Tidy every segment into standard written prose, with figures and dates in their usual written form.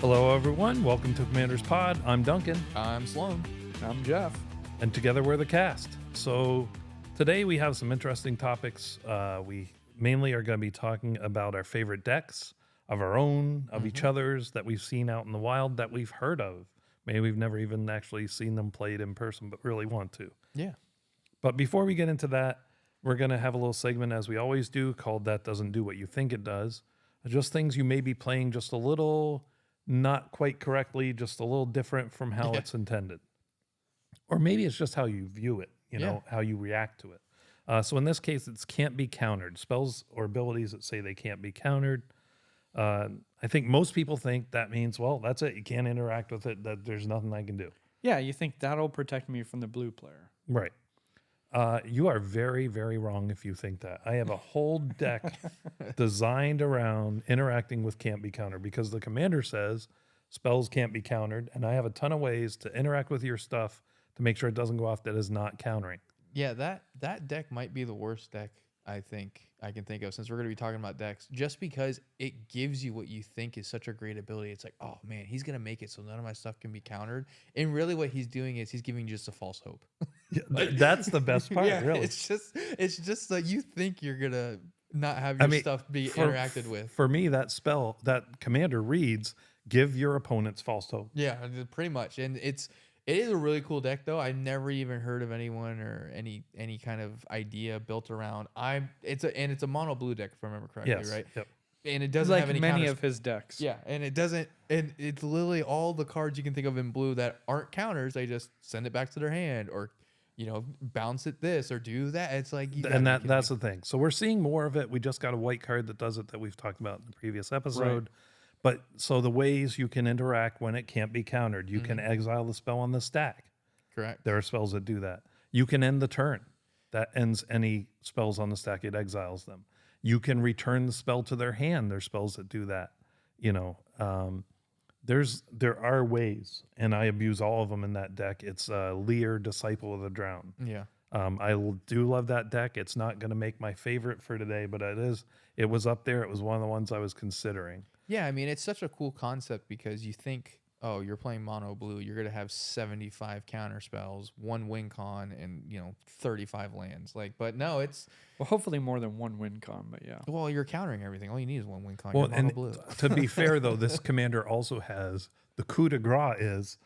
Hello, everyone. Welcome to Commander's Pod. I'm Duncan. I'm Sloan. I'm Jeff. And together we're the cast. So today we have some interesting topics. We mainly are going to be talking about our favorite decks of our own, of each other's that we've seen out in the wild that we've heard of. Maybe we've never even actually seen them played in person, but really want to. Yeah. But before we get into that, we're going to have a little segment, as we always do, called That Doesn't Do What You Think It Does. Just things you may be playing just a little not quite correctly, just a little different from how it's intended. Or maybe it's just how you view it, how you react to it. So in this case, it can't be countered. Spells or abilities that say they can't be countered. I think most people think that means, well, that's it. You can't interact with it, that there's nothing I can do. Yeah, you think that'll protect me from the blue player. Right. You are very, very wrong if you think that. I have a whole deck designed around interacting with can't be countered because the commander says spells can't be countered, and I have a ton of ways to interact with your stuff to make sure it doesn't go off that is not countering. Yeah, that deck might be the worst deck I think I can think of, since we're going to be talking about decks, just because it gives you what you think is such a great ability. It's like, oh man, he's going to make it so none of my stuff can be countered. And really what he's doing is he's giving you just a false hope. Yeah, that's the best part, really. It's just that you think you're going to not have your stuff be interacted with. For me, that spell, that commander reads, give your opponents false hope. Yeah, pretty much. And it is a really cool deck, though. I've never even heard of anyone or any kind of idea built around. It's a mono blue deck, if I remember correctly, right? Yep. And it doesn't Like have any many counters. of his decks. Yeah, and it doesn't. And it's literally all the cards you can think of in blue that aren't counters. They just send it back to their hand, or bounce it this or do that. It's like, that's the thing. So we're seeing more of it. We just got a white card that does it that we've talked about in the previous episode. Right. But so the ways you can interact when it can't be countered, you can exile the spell on the stack. Correct. There are spells that do that. You can end the turn. That ends any spells on the stack. It exiles them. You can return the spell to their hand. There's spells that do that. There are ways, and I abuse all of them in that deck. It's Lear, Disciple of the Drowned. Yeah. I do love that deck. It's not going to make my favorite for today, but it was up there. It was one of the ones I was considering. Yeah, I mean, it's such a cool concept because you think, oh, you're playing mono blue, you're going to have 75 counter spells, one win con, and 35 lands. But no, it's hopefully more than one win con, but yeah. Well, you're countering everything. All you need is one win con. Well, you're mono blue. To be fair though, this commander also has the coup de grace is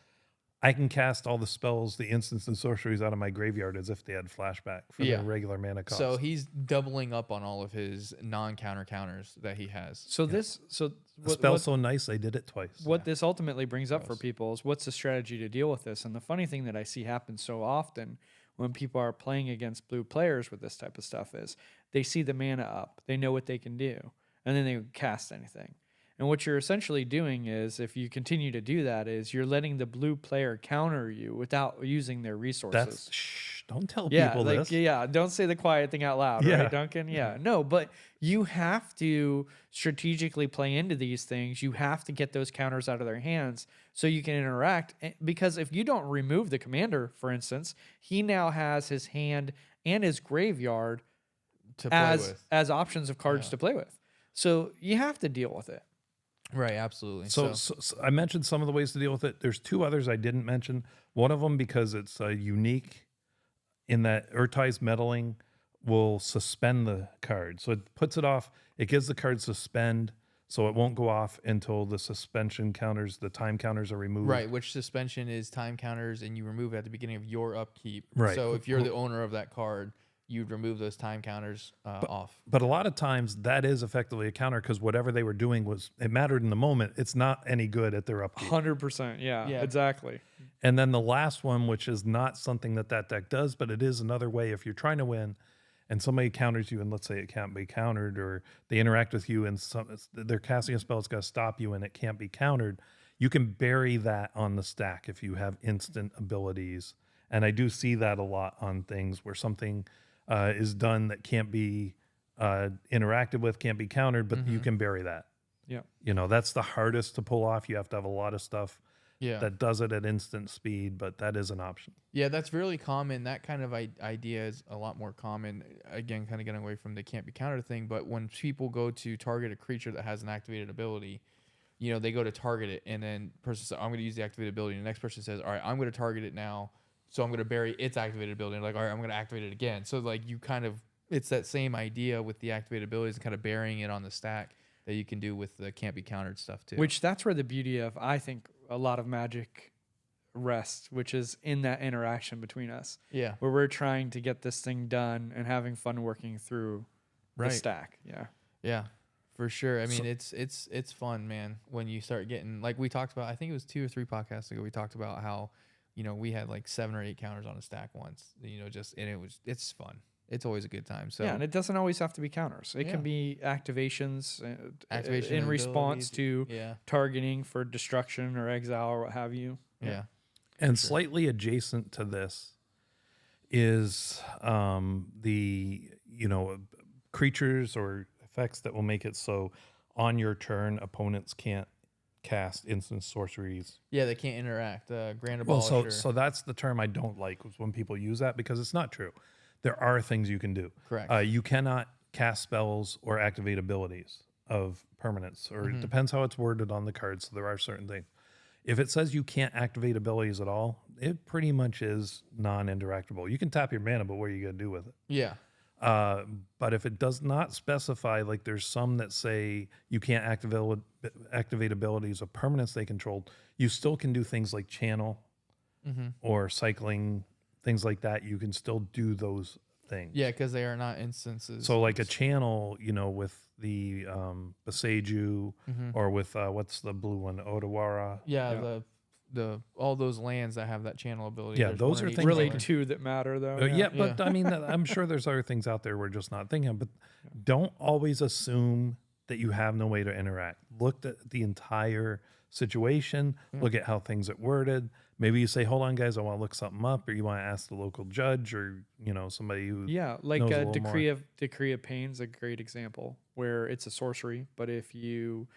I can cast all the spells, the instants and sorceries out of my graveyard as if they had flashback for their regular mana cost. So he's doubling up on all of his non-counter counters that he has. The spell's so nice they did it twice. What this ultimately brings up for people is what's the strategy to deal with this? And the funny thing that I see happen so often when people are playing against blue players with this type of stuff is they see the mana up, they know what they can do, and then they cast anything. And what you're essentially doing is, if you continue to do that, is you're letting the blue player counter you without using their resources. Don't tell people this. Yeah, don't say the quiet thing out loud, right, Duncan? Yeah, no, but you have to strategically play into these things. You have to get those counters out of their hands so you can interact. Because if you don't remove the commander, for instance, he now has his hand and his graveyard to play as options of cards to play with. So you have to deal with it. Right, absolutely. So I mentioned some of the ways to deal with it. There's two others I didn't mention. One of them, because it's unique in that Urtai's Meddling will suspend the card. So it puts it off. It gives the card suspend, so it won't go off until the suspension counters, the time counters are removed. Right, which suspension is time counters, and you remove it at the beginning of your upkeep. Right. So if you're the owner of that card, you'd remove those time counters off. But a lot of times that is effectively a counter because whatever they were doing it mattered in the moment. It's not any good at their upkeep. 100%. Yeah, exactly. And then the last one, which is not something that deck does, but it is another way if you're trying to win and somebody counters you and let's say it can't be countered, or they interact with you and they're casting a spell, it's got to stop you and it can't be countered. You can bury that on the stack if you have instant abilities. And I do see that a lot on things where something is done that can't be interacted with, can't be countered, but you can bury that. Yeah. That's the hardest to pull off. You have to have a lot of stuff that does it at instant speed, but that is an option. Yeah, that's really common. That kind of idea is a lot more common. Again, kind of getting away from the can't be countered thing, but when people go to target a creature that has an activated ability, they go to target it, and then person says, I'm going to use the activated ability. And the next person says, all right, I'm going to target it now. So I'm going to bury its activated ability. And like, all right, I'm going to activate it again. So like it's that same idea with the activated abilities and kind of burying it on the stack that you can do with the can't be countered stuff too. Which that's where the beauty of, I think, a lot of Magic rests, which is in that interaction between us. Yeah. Where we're trying to get this thing done and having fun working through the stack. Yeah. Yeah. For sure. I mean, it's fun, man, when you start getting, like we talked about, I think it was 2 or 3 podcasts ago, we talked about how, we had like 7 or 8 counters on a stack once, and it's fun. It's always a good time. So yeah, and it doesn't always have to be counters. It can be activations Activation in response to yeah. targeting for destruction or exile or what have you. Yeah. And slightly adjacent to this is the creatures or effects that will make it so on your turn opponents can't cast instant sorceries. Yeah, they can't interact. Grand Well, Abolisher. so that's the term I don't like, was when people use that, because it's not true. There are things you can do. Correct. You cannot cast spells or activate abilities of permanence, or it depends how it's worded on the card. So there are certain things. If it says you can't activate abilities at all, it pretty much is non-interactable. You can tap your mana, but what are you going to do with it? Yeah. But if it does not specify, like there's some that say you can't activate abilities of permanence they controlled, you still can do things like channel or cycling, things like that. You can still do those things. Yeah, because they are not instances. So like a channel, with the Beseju or with what's the blue one, Odawara. Yeah, the all those lands that have that channel ability. Yeah, There's those one are in each things Really color. 2 that matter though. Yeah, but I mean, I'm sure there's other things out there we're just not thinking of, but don't always assume that you have no way to interact. Look at the entire situation, look at how things are worded. Maybe you say, hold on, guys, I want to look something up, or you want to ask the local judge or, somebody who like knows a a little decree of pain's a great example where it's a sorcery, but if you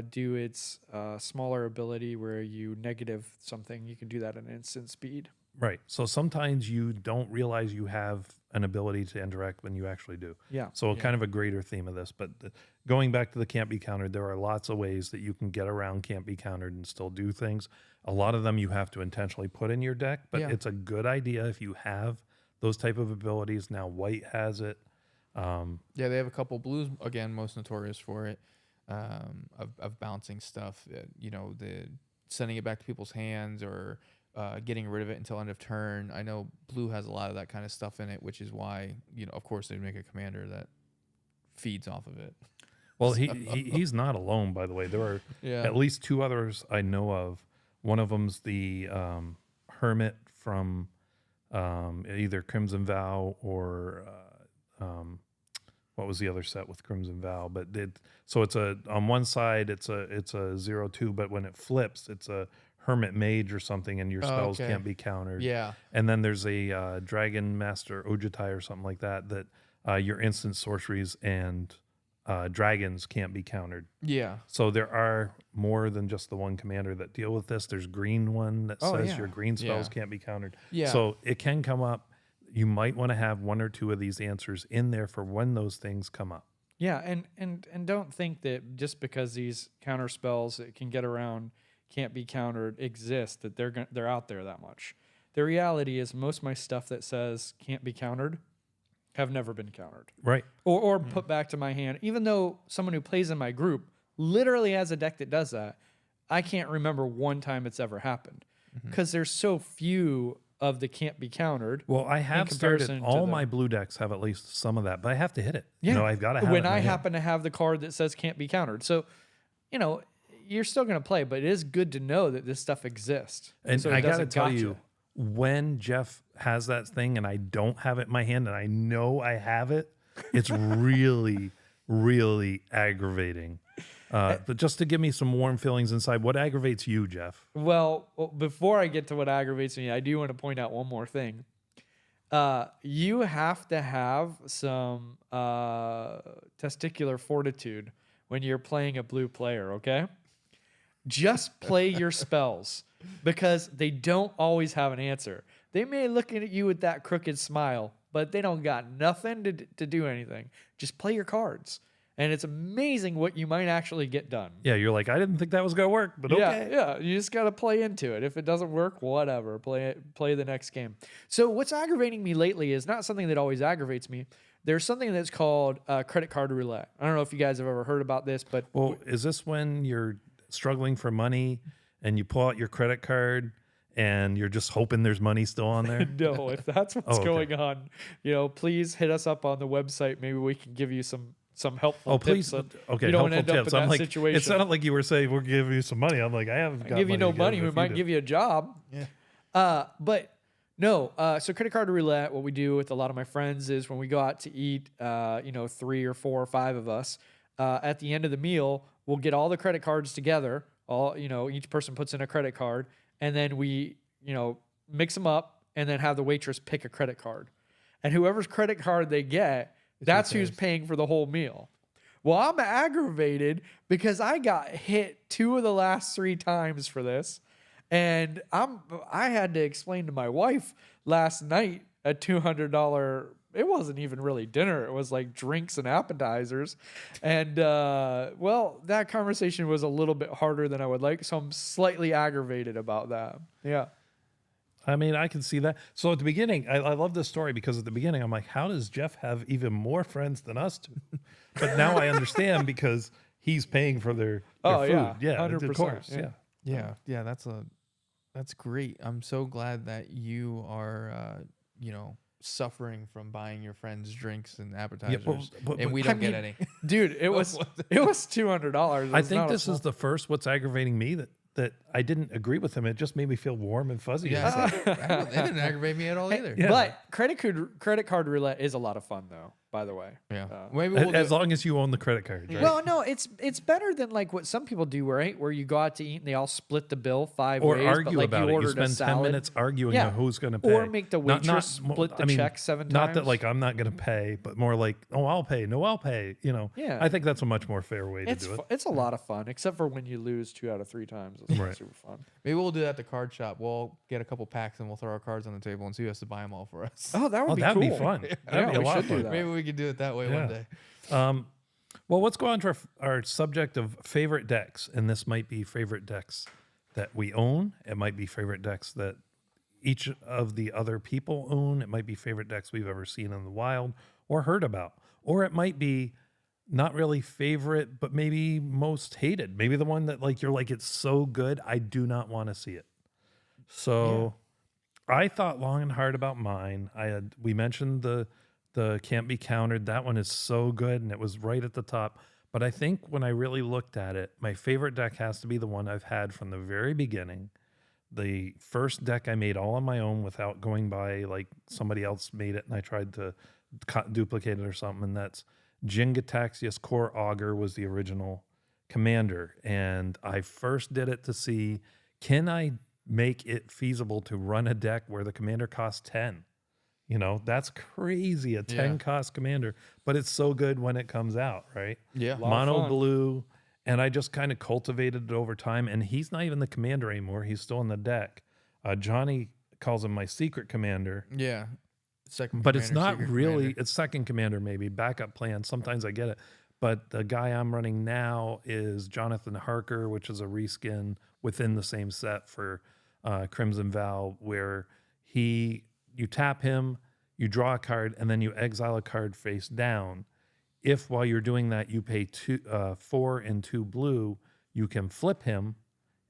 do its smaller ability where you negative something, you can do that at an instant speed. Right. So sometimes you don't realize you have an ability to interact when you actually do. Yeah. So kind of a greater theme of this, but going back to the can't be countered, there are lots of ways that you can get around can't be countered and still do things. A lot of them you have to intentionally put in your deck, but it's a good idea if you have those type of abilities. Now white has it. Yeah, they have a couple. Blues, again, most notorious for it, of bouncing stuff. The sending it back to people's hands or getting rid of it until end of turn. I know blue has a lot of that kind of stuff in it, which is why, of course, they'd make a commander that feeds off of it. Well, he's not alone, by the way. There are at least 2 others I know of. One of them's the Hermit from either Crimson Vow or what was the other set with Crimson Vow? But so it's on one side it's a 0/2, but when it flips, it's a Hermit Mage or something, and your spells can't be countered. Yeah. And then there's a Dragon Master Ojutai or something like that your instant sorceries and dragons can't be countered. Yeah. So there are more than just the one commander that deal with this. There's green one that says your green spells can't be countered. Yeah. So it can come up. You might want to have 1 or 2 of these answers in there for when those things come up. Yeah, and don't think that just because these counter spells that can get around can't be countered exist, that they're out there that much. The reality is most of my stuff that says can't be countered have never been countered. Right. Or put back to my hand. Even though someone who plays in my group literally has a deck that does that, I can't remember one time it's ever happened. Because there's so few of the can't be countered. Well, I have started, all my blue decks have at least some of that, but I have to hit it. Yeah. I've got to have it. When I happen to have the card that says can't be countered. So, you're still going to play, but it is good to know that this stuff exists. And so I got to doesn't tell gotcha. you, when Jeff has that thing and I don't have it in my hand and I know I have it, it's really, really aggravating. But just to give me some warm feelings inside, what aggravates you, Jeff? Well, before I get to what aggravates me, I do want to point out one more thing. You have to have some testicular fortitude when you're playing a blue player, okay? Just play your spells because they don't always have an answer. They may look at you with that crooked smile, but they don't got nothing to do anything. Just play your cards. And it's amazing what you might actually get done. Yeah, you're like, I didn't think that was gonna work, but okay. Yeah. You just got to play into it. If it doesn't work, whatever. Play the next game. So what's aggravating me lately is not something that always aggravates me. There's something that's called credit card roulette. I don't know if you guys have ever heard about this, but Well, is this when you're struggling for money and you pull out your credit card and you're just hoping there's money still on there? no, if that's what's okay. going on, please hit us up on the website. Maybe we can give you some helpful Oh, tips. please. So Okay, you don't helpful end up tips. in I'm that like, situation. it sounded like you were saying we'll give you some money. I'm like, I haven't got give you no money. to We give might you. give you a job. Yeah. But no. So credit card roulette. What we do with a lot of my friends is when we go out to eat, 3 or 4 or 5 of us, at the end of the meal, we'll get all the credit cards together. Each person puts in a credit card, and then we, mix them up, and then have the waitress pick a credit card, and whoever's credit card they get, that's who's paying for the whole meal. Well, I'm aggravated because I got hit 2 of the last 3 times for this. And I had to explain to my wife last night a $200, it wasn't even really dinner. It was like drinks and appetizers. And, that conversation was a little bit harder than I would like. So I'm slightly aggravated about that. Yeah. I mean, I can see that. So at the beginning, I love this story because at the beginning, I'm like, how does Jeff have even more friends than us two? But now I understand because he's paying for their food. Yeah, 100%. of course. Yeah. Yeah. That's great. I'm so glad that you are, suffering from buying your friends drinks and appetizers, and we don't get any. Dude, it was $200. I think this is the first what's aggravating me that I didn't agree with him. It just made me feel warm and fuzzy. Yeah, it didn't aggravate me at all either. Yeah. But credit card roulette is a lot of fun, though. By the way, Yeah. Maybe we'll As long as you own the credit card. Right? well, no, it's better than like what some people do, right? Where you go out to eat and they all split the bill 5 Or ways, argue but like about you it. You ordered a spend 10 salad. minutes arguing Yeah. on who's going to pay. Or make the waitress split the check 7 times. Not that like I'm not going to pay, but more like, oh, I'll pay. No, I'll pay. Yeah. I think that's a much more fair way to It's do it. it's a lot of fun, except for when you lose 2 out of 3 times. It's Right. super fun. Maybe we'll do that at the card shop. We'll get a couple packs and we'll throw our cards on the table and see who has to buy them all for us. Oh, that would be that'd cool. be fun. Yeah, That'd be a we lot should of do fun. that. Maybe we could do it that way one day. Well, let's go on to our subject of favorite decks. And this might be favorite decks that we own. It might be favorite decks that each of the other people own. It might be favorite decks we've ever seen in the wild or heard about. Or it might be not really favorite, but maybe most hated. Maybe the one that like you're like, it's so good, I do not want to see it. So I thought long and hard about mine. We mentioned the Can't Be Countered. That one is so good, and it was right at the top. But I think when I really looked at it, my favorite deck has to be the one I've had from the very beginning. The first deck I made all on my own without going by like somebody else made it, and I tried to duplicate it or something. And that's Jingataxius Core Augur was the original commander. And I first did it to see, can I make it feasible to run a deck where the commander costs 10? That's crazy, a 10 cost commander, but it's so good when it comes out, right? Yeah. Mono blue, and I just kind of cultivated it over time, and he's not even the commander anymore. He's still in the deck. Johnny calls him my secret commander, Yeah. Second but it's commander, not secret really, commander. it's second commander maybe, backup plan. Sometimes I get it, but the guy I'm running now is Jonathan Harker, which is a reskin within the same set for Crimson Vow, where you tap him, you draw a card, and then you exile a card face down. If while you're doing that, you pay 4 and 2 blue, you can flip him,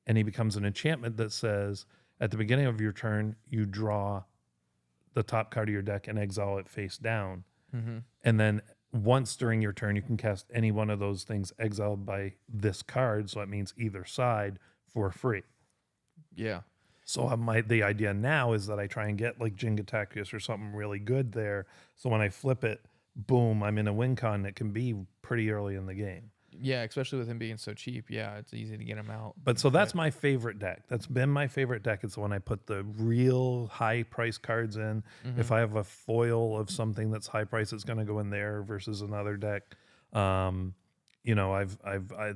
and he becomes an enchantment that says, at the beginning of your turn, you draw the top card of your deck and exile it face down. Mm-hmm. And then once during your turn, you can cast any one of those things exiled by this card, so that means either side, for free. Yeah. So the idea now is that I try and get like Jingataxius or something really good there. So when I flip it, boom, I'm in a win con that can be pretty early in the game. Yeah, especially with him being so cheap. Yeah, it's easy to get him out. But so that's my favorite deck. That's been my favorite deck. It's the one I put the real high price cards in. Mm-hmm. If I have a foil of something that's high price, it's going to go in there versus another deck. It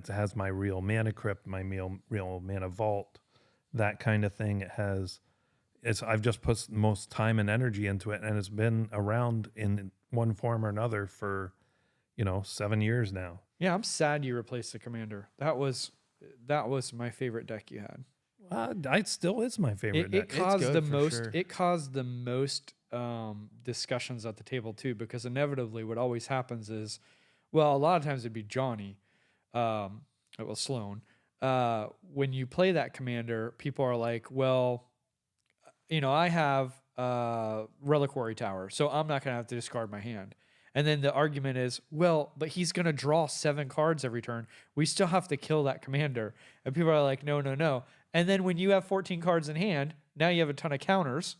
has my real mana crypt, my real mana vault, that kind of thing. I've just put most time and energy into it, and it's been around in one form or another for 7 years now. Yeah, I'm sad you replaced the commander. That was my favorite deck you had. It still is my favorite It deck. caused good the for most. sure. It caused the most discussions at the table too, because inevitably, what always happens is, well, a lot of times it'd be Johnny, it was Sloan. When you play that commander, people are like, well, I have Reliquary Tower, so I'm not gonna have to discard my hand. And then the argument is, well, but he's going to draw 7 cards every turn. We still have to kill that commander. And people are like, no, no, no. And then when you have 14 cards in hand, now you have a ton of counters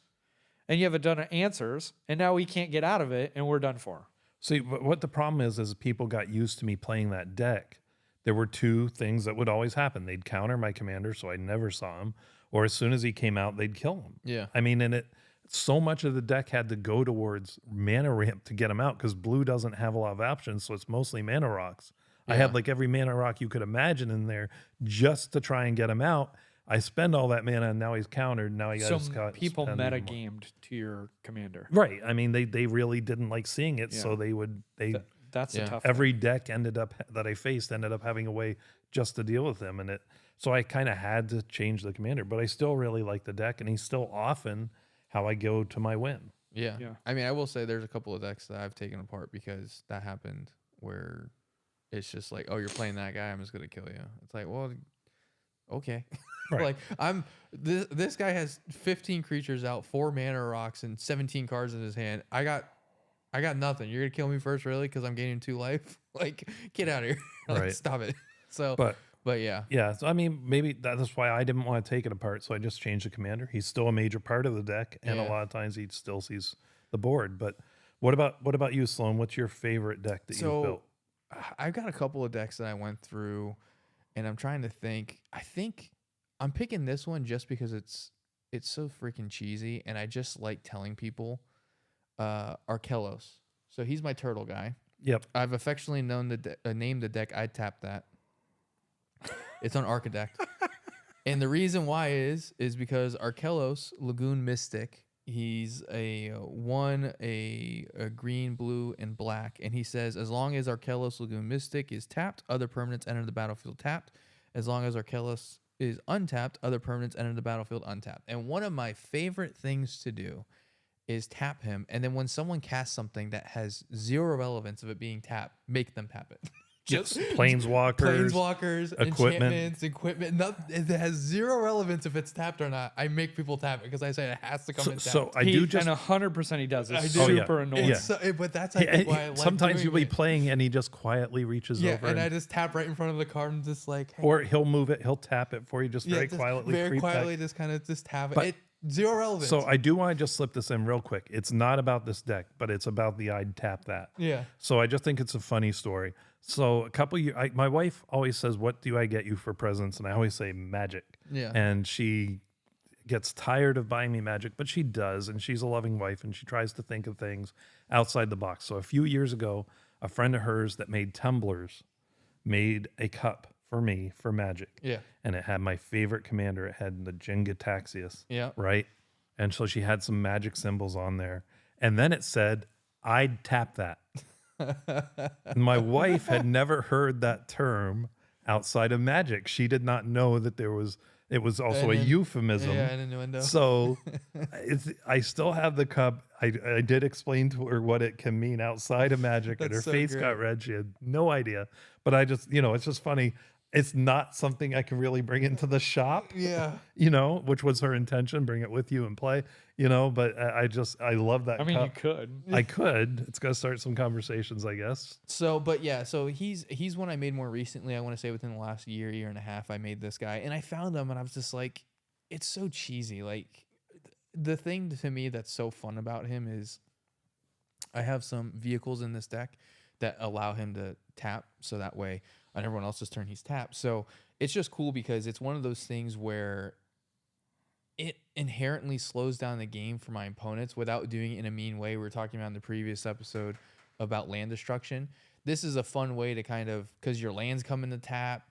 and you have a ton of answers. And now we can't get out of it and we're done for. See, what the problem is people got used to me playing that deck. There were 2 things that would always happen. They'd counter my commander, so I never saw him. Or as soon as he came out, they'd kill him. Yeah. I mean, so much of the deck had to go towards mana ramp to get him out because blue doesn't have a lot of options, so it's mostly mana rocks. I had like every mana rock you could imagine in there just to try and get him out. I spend all that mana and now he's countered. Now So people metagamed to your commander. Right. I mean, they really didn't like seeing it, so That's a tough every deck that I faced ended up having a way just to deal with him, and so I kind of had to change the commander, but I still really like the deck, and he's still often how I go to my win. Yeah. Yeah. I mean, I will say there's a couple of decks that I've taken apart because that happened where it's just like, oh, you're playing that guy, I'm just gonna kill you. It's like, well, okay. Right. Like this guy has 15 creatures out, 4 mana rocks, and 17 cards in his hand. I got nothing. You're gonna kill me first, really? Because I'm gaining 2 life. Like, get out of here. Like, Right. stop it. So, but yeah. Yeah, so I mean, maybe that's why I didn't want to take it apart, so I just changed the commander. He's still a major part of the deck, and a lot of times he still sees the board. But what about you, Sloan? What's your favorite deck that you've built? I've got a couple of decks that I went through, and I'm trying to think. I think I'm picking this one just because it's so freaking cheesy, and I just like telling people Arkelos. So he's my turtle guy. Yep. I've affectionately named the deck I Tap That. It's on Architect. And the reason why is because Arkelos, Lagoon Mystic, he's a green, blue, and black. And he says, as long as Arkelos Lagoon Mystic is tapped, other permanents enter the battlefield tapped. As long as Arkelos is untapped, other permanents enter the battlefield untapped. And one of my favorite things to do is tap him. And then when someone casts something that has 0 relevance of it being tapped, make them tap it. Just planeswalkers, equipment. It has 0 relevance if it's tapped or not. I make people tap it because I say it has to come in tapped. So I do just and 100% he does. It's I do. super annoying. Yeah. So, but that's I think why I like sometimes doing you'll be it. playing and he just quietly reaches over, and I just tap right in front of the card and just like, hey, or he'll move it, he'll tap it for you, just very quietly, very creep quietly, back. just kind of just tap it. But- 0 relevance. So I do want to just slip this in real quick. It's not about this deck, but it's about the I'd tap that. Yeah. So I just think it's a funny story. So a couple years, my wife always says, "What do I get you for presents?" And I always say magic. Yeah. And she gets tired of buying me magic, but she does, and she's a loving wife, and she tries to think of things outside the box. So a few years ago, a friend of hers that made tumblers made a cup for me for magic. Yeah. And it had my favorite commander. It had the Ingenious. Yeah. Right. And so she had some magic symbols on there. And then it said, I'd tap that. And my wife had never heard that term outside of magic. She did not know that it was also a euphemism. Yeah, an innuendo. So I still have the cup. I did explain to her what it can mean outside of magic, and her That's so face got red. She had no idea. But I just, it's just funny. It's not something I can really bring into the shop. Yeah. Which was her intention, bring it with you and play, but I love that. I mean, cup. you could. I could. It's going to start some conversations, I guess. So he's one I made more recently. I want to say within the last year and a half, I made this guy, and I found him, and I was just like, it's so cheesy. Like, the thing to me that's so fun about him is I have some vehicles in this deck that allow him to tap, so that way on everyone else's turn he's tapped. So it's just cool because it's one of those things where it inherently slows down the game for my opponents without doing it in a mean way. We were talking about in the previous episode about land destruction. This is a fun way to kind of, because your lands come in the tap,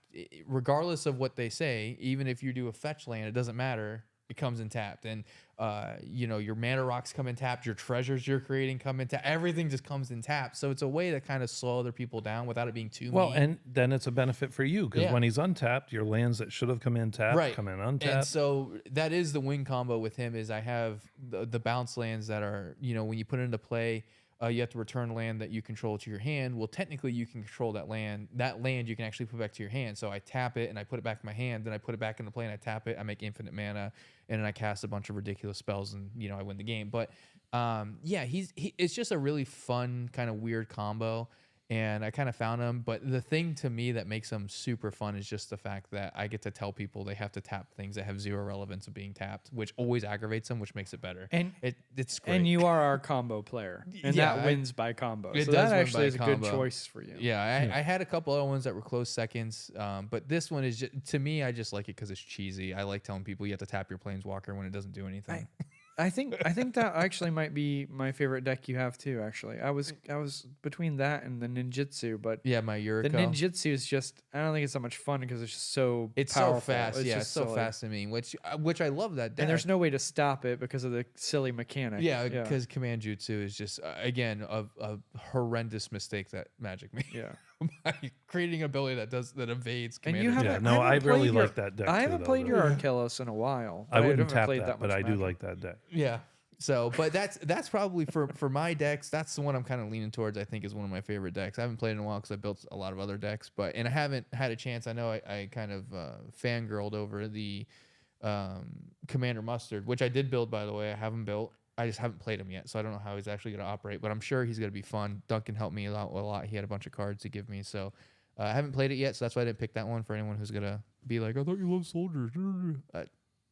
regardless of what they say, even if you do a fetch land, it doesn't matter it comes in tapped, and you know, your mana rocks come in tapped, your treasures you're creating come in tapped, everything just comes in tapped. So it's a way to kind of slow other people down without it being too Well, mean. and then it's a benefit for you because when he's untapped, your lands that should have come in tapped come in untapped. And so that is the win combo with him. Is I have the bounce lands that are, you know, when you put it into play, you have to return land that you control to your hand. Well, technically, you can control that land. That land you can actually put back to your hand. So I tap it and I put it back in my hand. Then I put it back into play and I tap it. I make infinite mana and then I cast a bunch of ridiculous spells and, you know, I win the game. But yeah, it's just a really fun kind of weird combo. And I kind of found him, but the thing to me that makes him super fun is just the fact that I get to tell people they have to tap things that have zero relevance of being tapped, which always aggravates them, which makes it better. And it's great. And you are our combo player, and that wins by combo. So that actually is a good choice for you. Yeah, I had a couple other ones that were close seconds, but this one is just, to me, I just like it because it's cheesy. I like telling people you have to tap your planeswalker when it doesn't do anything. I think that actually might be my favorite deck you have too. Actually, I was between that and the ninjutsu, but yeah, my Yuriko. The ninjutsu is just, I don't think it's that much fun because it's just so powerful. So fast. It's so fast to me, which I love that deck. And there's no way to stop it because of the silly mechanic. Yeah, because command jutsu is just again a horrendous mistake that Magic made. Yeah. By creating an ability that evades command. And you haven't, I really like that deck. I haven't played your Arkelos in a while. I wouldn't tap that, but I do like that deck. Yeah. So, but that's probably for my decks. That's the one I'm kind of leaning towards. I think is one of my favorite decks. I haven't played in a while because I built a lot of other decks, and I haven't had a chance. I know I kind of fangirled over the Commander Mustard, which I did build, by the way. I haven't built. I just haven't played him yet, so I don't know how he's actually going to operate, but I'm sure he's going to be fun. Duncan helped me a lot. He had a bunch of cards to give me, so I haven't played it yet, so that's why I didn't pick that one for anyone who's going to be like, I thought you loved soldiers.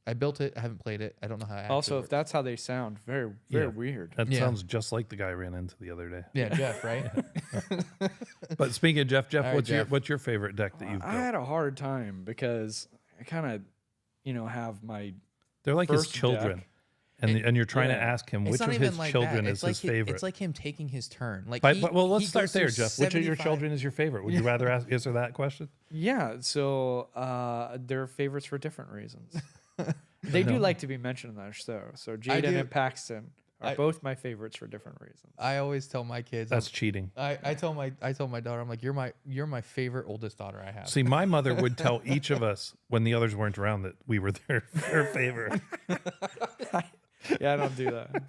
I built it. I haven't played it. I don't know how it also, if that's how they sound, very weird. That sounds just like the guy I ran into the other day. Yeah, Jeff, right? But speaking of Jeff, Right, what's your favorite deck that you've built? I had a hard time because I kind of, have my They're like his first children. deck. And you're trying to ask him which of his children is his favorite. It's like him taking his turn. Like, well, let's start there, Jeff. Which of your children is your favorite? Would you rather answer that question? Yeah. So they're favorites for different reasons. They do like to be mentioned in that show. So Jaden and Paxton are both my favorites for different reasons. I always tell my kids that's cheating. I tell my daughter, I'm like, you're my favorite oldest daughter I have. See, my mother would tell each of us when the others weren't around that we were their favorite. Yeah, I don't do that.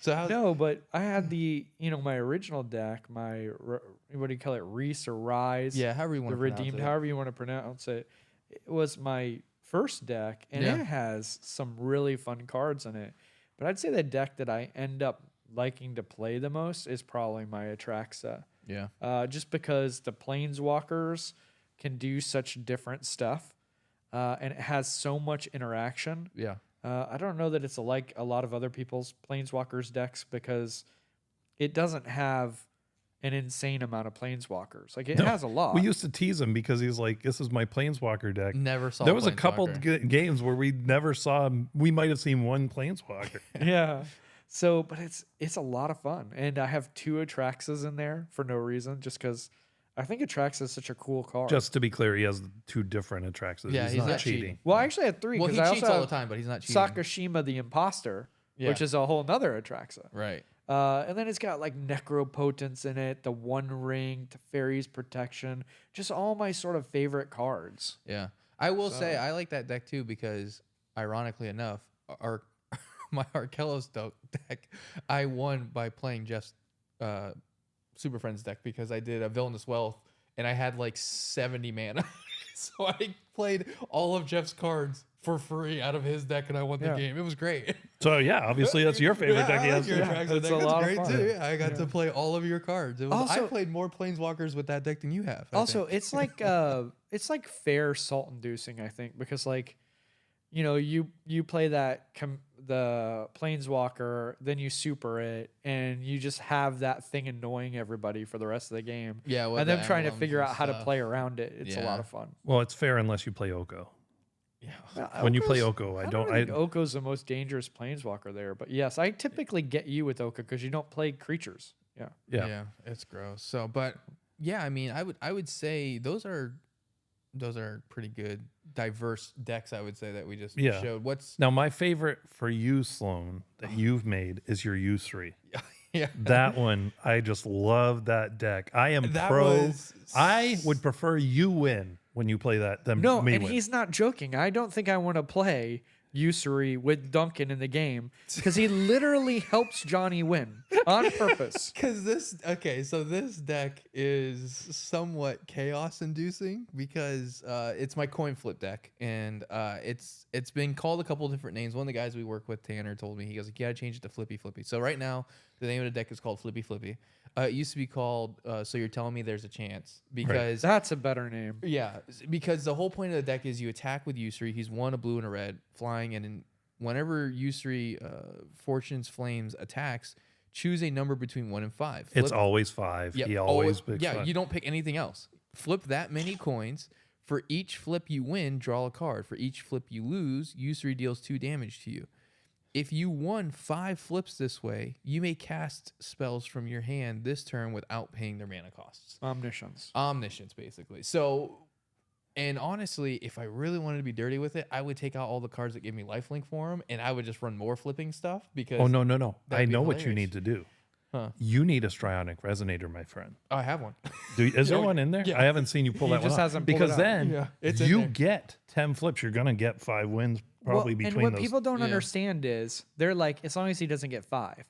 So no, but I had my original deck, my what do you call it, Reese or Rise? Yeah, however you want to pronounce redeemed, it. however you want to pronounce it. It was my first deck, and it has some really fun cards in it. But I'd say the deck that I end up liking to play the most is probably my Atraxa. Yeah. Just because the Planeswalkers can do such different stuff, and it has so much interaction. Yeah. I don't know that it's like a lot of other people's Planeswalkers decks because it doesn't have an insane amount of Planeswalkers. Like, it has a lot. We used to tease him because he's like, this is my Planeswalker deck. Never saw There was a couple games where we never saw him. We might have seen one Planeswalker. Yeah. So, but it's a lot of fun. And I have 2 Atraxas in there for no reason, just because I think Atraxa is such a cool card. Just to be clear, he has 2 different Atraxas. Yeah, he's not cheating. Well, I actually had 3. Well, he I cheats also all the time, but he's not cheating. Sakashima the Imposter, which is a whole nother Atraxa. Right. And then it's got like Necropotence in it, the One Ring, Teferi's Protection, just all my sort of favorite cards. Yeah. I will say I like that deck too because, ironically enough, my Arkelos deck, I won by playing Jeff's Super Friends deck because I did a Villainous Wealth and I had like 70 mana. So I played all of Jeff's cards for free out of his deck and I won the game. It was great. So yeah, obviously that's your favorite deck. It's a lot of fun. too. Yeah, I got to play all of your cards. I played more Planeswalkers with that deck than you have. It's like fair salt inducing, I think, because like, you play the Planeswalker, then you super it, and you just have that thing annoying everybody for the rest of the game. Yeah, and then trying to figure out how to play around it. It's a lot of fun. Well, it's fair unless you play Oko. Yeah, when you play Oko, I think Oko's the most dangerous Planeswalker there. But yes, I typically get you with Oko because you don't play creatures. Yeah, it's gross. So, but yeah, I mean, I would say those are pretty good diverse decks, I would say, that we just Yeah. showed. What's Now, my favorite for you, Sloan, that you've made is your U3. yeah. That one, I just love that deck. I am That pro. was- I would prefer you win when you play that than No, me and win. he's not joking. I don't think I want to play usury with Duncan in the game because he literally helps Johnny win on purpose. Because so this deck is somewhat chaos inducing because it's my coin flip deck, and it's been called a couple different names. One of the guys we work with, Tanner, told me, he goes, "You gotta change it to Flippy Flippy." So right now, the name of the deck is called Flippy Flippy. It used to be called So You're Telling Me There's a Chance, because That's a better name. yeah, because the whole point of the deck is you attack with Usuri. He's one, a blue and a red, flying, and whenever Usuri Fortune's Flames attacks, choose a number between 1 and 5. It's always 5. Yep, He always picks yeah, 5. you don't pick anything else. Flip that many coins. For each flip you win, draw a card. For each flip you lose, Usuri deals 2 damage to you. If you won 5 flips this way, you may cast spells from your hand this turn without paying their mana costs. Omniscience, basically. So, and honestly, if I really wanted to be dirty with it, I would take out all the cards that give me lifelink for them, and I would just run more flipping stuff because... Oh, no. I that'd be know what you hilarious. need to do. Huh. You need a Strionic Resonator, my friend. Oh, I have one. Is there one in there? Yeah. I haven't seen you pull that just one off. hasn't pulled it Because out. then Yeah, it's in you there. get 10 flips. You're going to get 5 wins probably And between what those. people don't Yeah. understand is they're like, as long as he doesn't get 5.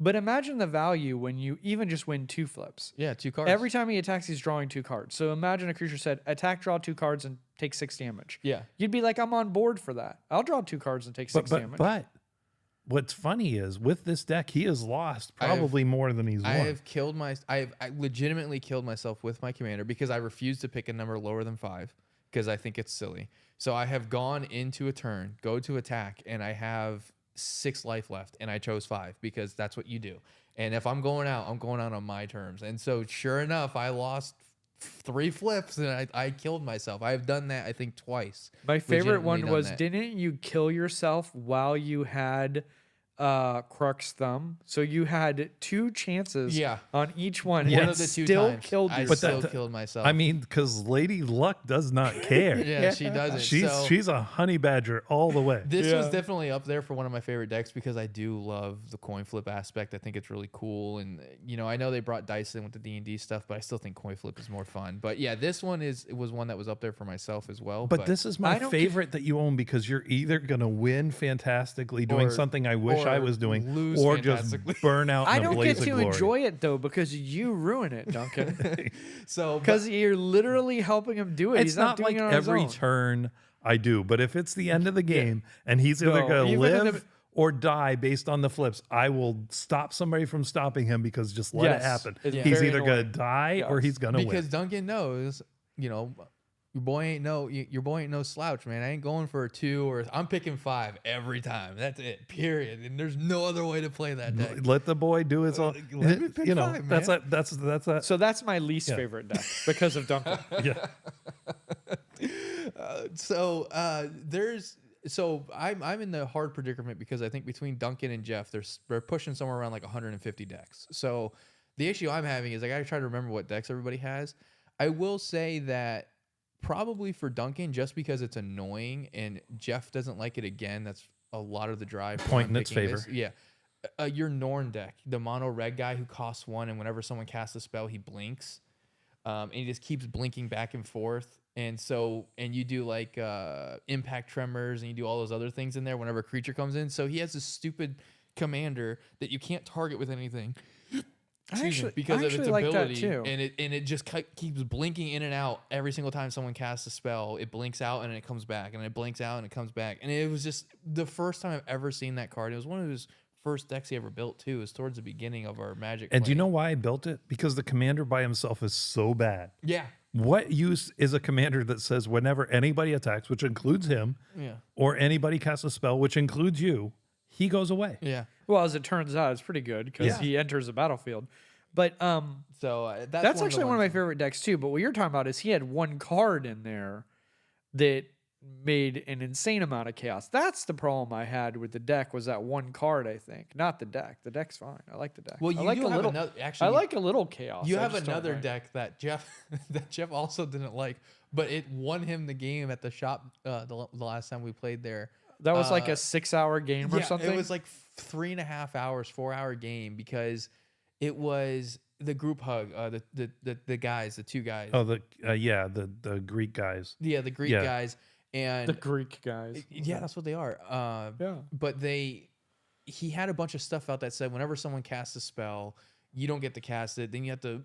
But imagine the value when you even just win 2 flips. Yeah, 2 cards. Every time he attacks, he's drawing 2 cards. So imagine a creature said, attack, draw 2 cards, and take 6 damage. Yeah. You'd be like, I'm on board for that. I'll draw 2 cards and take 6 damage. But what's funny is with this deck, he has lost probably more than he's won. I legitimately killed myself with my commander because I refuse to pick a number lower than 5 because I think it's silly. So I have gone into a turn, go to attack, and I have 6 life left, and I chose 5 because that's what you do. And if I'm going out, I'm going out on my terms. And so sure enough, I lost 3 flips and I killed myself. I've done that, I think, twice. My favorite Legitimately one done was, that. didn't you kill yourself while you had Crux Thumb? So you had 2 chances Yeah. on each one. Yeah. And One of the 2 still times, killed I yourself. still that- killed myself. I mean, because Lady Luck does not care. yeah, she doesn't. So- She's a honey badger all the way. This was Yeah. definitely up there for one of my favorite decks because I do love the coin flip aspect. I think it's really cool, and I know they brought dice in with the D&D stuff, but I still think coin flip is more fun. But yeah, this one was one that was up there for myself as well. But this is I my don't favorite that you own because you're either going to win fantastically doing Or- something I wish I or was doing, lose or just fantastically. burn out in I a don't blaze get of to glory. enjoy it though because you ruin it, Duncan. so Because you're literally helping him do it. It's He's not, not like doing it on every his own. turn I do, but if it's the end of the game and he's either No, going to even in live the- or die based on the flips, I will stop somebody from stopping him because just let it Yes, happen. it's He's very either going annoying. to die or Yes. he's going to because win. Duncan knows, your boy ain't no slouch, man. I ain't going for a 2 or I'm picking 5 every time. That's it. Period. And there's no other way to play that deck. Let the boy do his own. Let me pick 5, that's man. that. That's that. So that's my least favorite deck because of Duncan. Yeah. I'm in the hard predicament because I think between Duncan and Jeff, they're pushing somewhere around like 150 decks. So the issue I'm having is I got to try to remember what decks everybody has. I will say that probably for Duncan, just because it's annoying and Jeff doesn't like it again, that's a lot of the drive. for Point him in its picking this. favor. Yeah. Your Norn deck, the mono red guy who costs 1, and whenever someone casts a spell, he blinks. And he just keeps blinking back and forth. And you do like impact tremors and you do all those other things in there whenever a creature comes in. So he has this stupid commander that you can't target with anything. Because of its like that ability, too. and it just keeps blinking in and out every single time someone casts a spell. It blinks out and it comes back, and it blinks out and it comes back. And it was just the first time I've ever seen that card. It was one of his first decks he ever built too. It was towards the beginning of our Magic. And do you playing. know why I built it? Because the commander by himself is so bad. Yeah, What use is a commander that says whenever anybody attacks, which includes him, yeah, or anybody casts a spell, which includes you, he goes away? yeah. Well, as it turns out, it's pretty good because Yeah. he enters the battlefield. But So that's actually one of my ones- favorite decks too. But what you're talking about is he had 1 card in there that made an insane amount of chaos. That's the problem I had with the deck was that 1 card, I think. Not the deck. The deck's fine. I like the deck. Well, you I like do a have little, another. I Actually, like a little chaos. you I have just don't another like- deck that Jeff also didn't like, but it won him the game at the shop the last time we played there. That was like a 6-hour game or something. It was like 3.5 hours, 4-hour game because it was the group hug. The guys, the two guys. Oh, the Greek guys. Yeah, the Greek guys and the Greek guys. Yeah, that's what they are. Yeah. But he had a bunch of stuff out that said whenever someone casts a spell, you don't get to cast it. Then you have to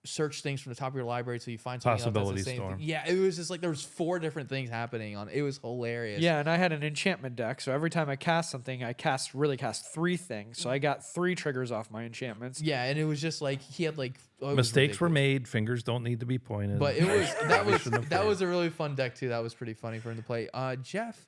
search things from the top of your library till you find something else that's the same storm. thing. Yeah, it was just like there was 4 different things happening on. It was hilarious. Yeah, and I had an enchantment deck, so every time I cast something, I really cast 3 things. So I got 3 triggers off my enchantments. Yeah, and it was just like he had like mistakes were made. Fingers don't need to be pointed. But it was that was a really fun deck too. That was pretty funny for him to play. Jeff.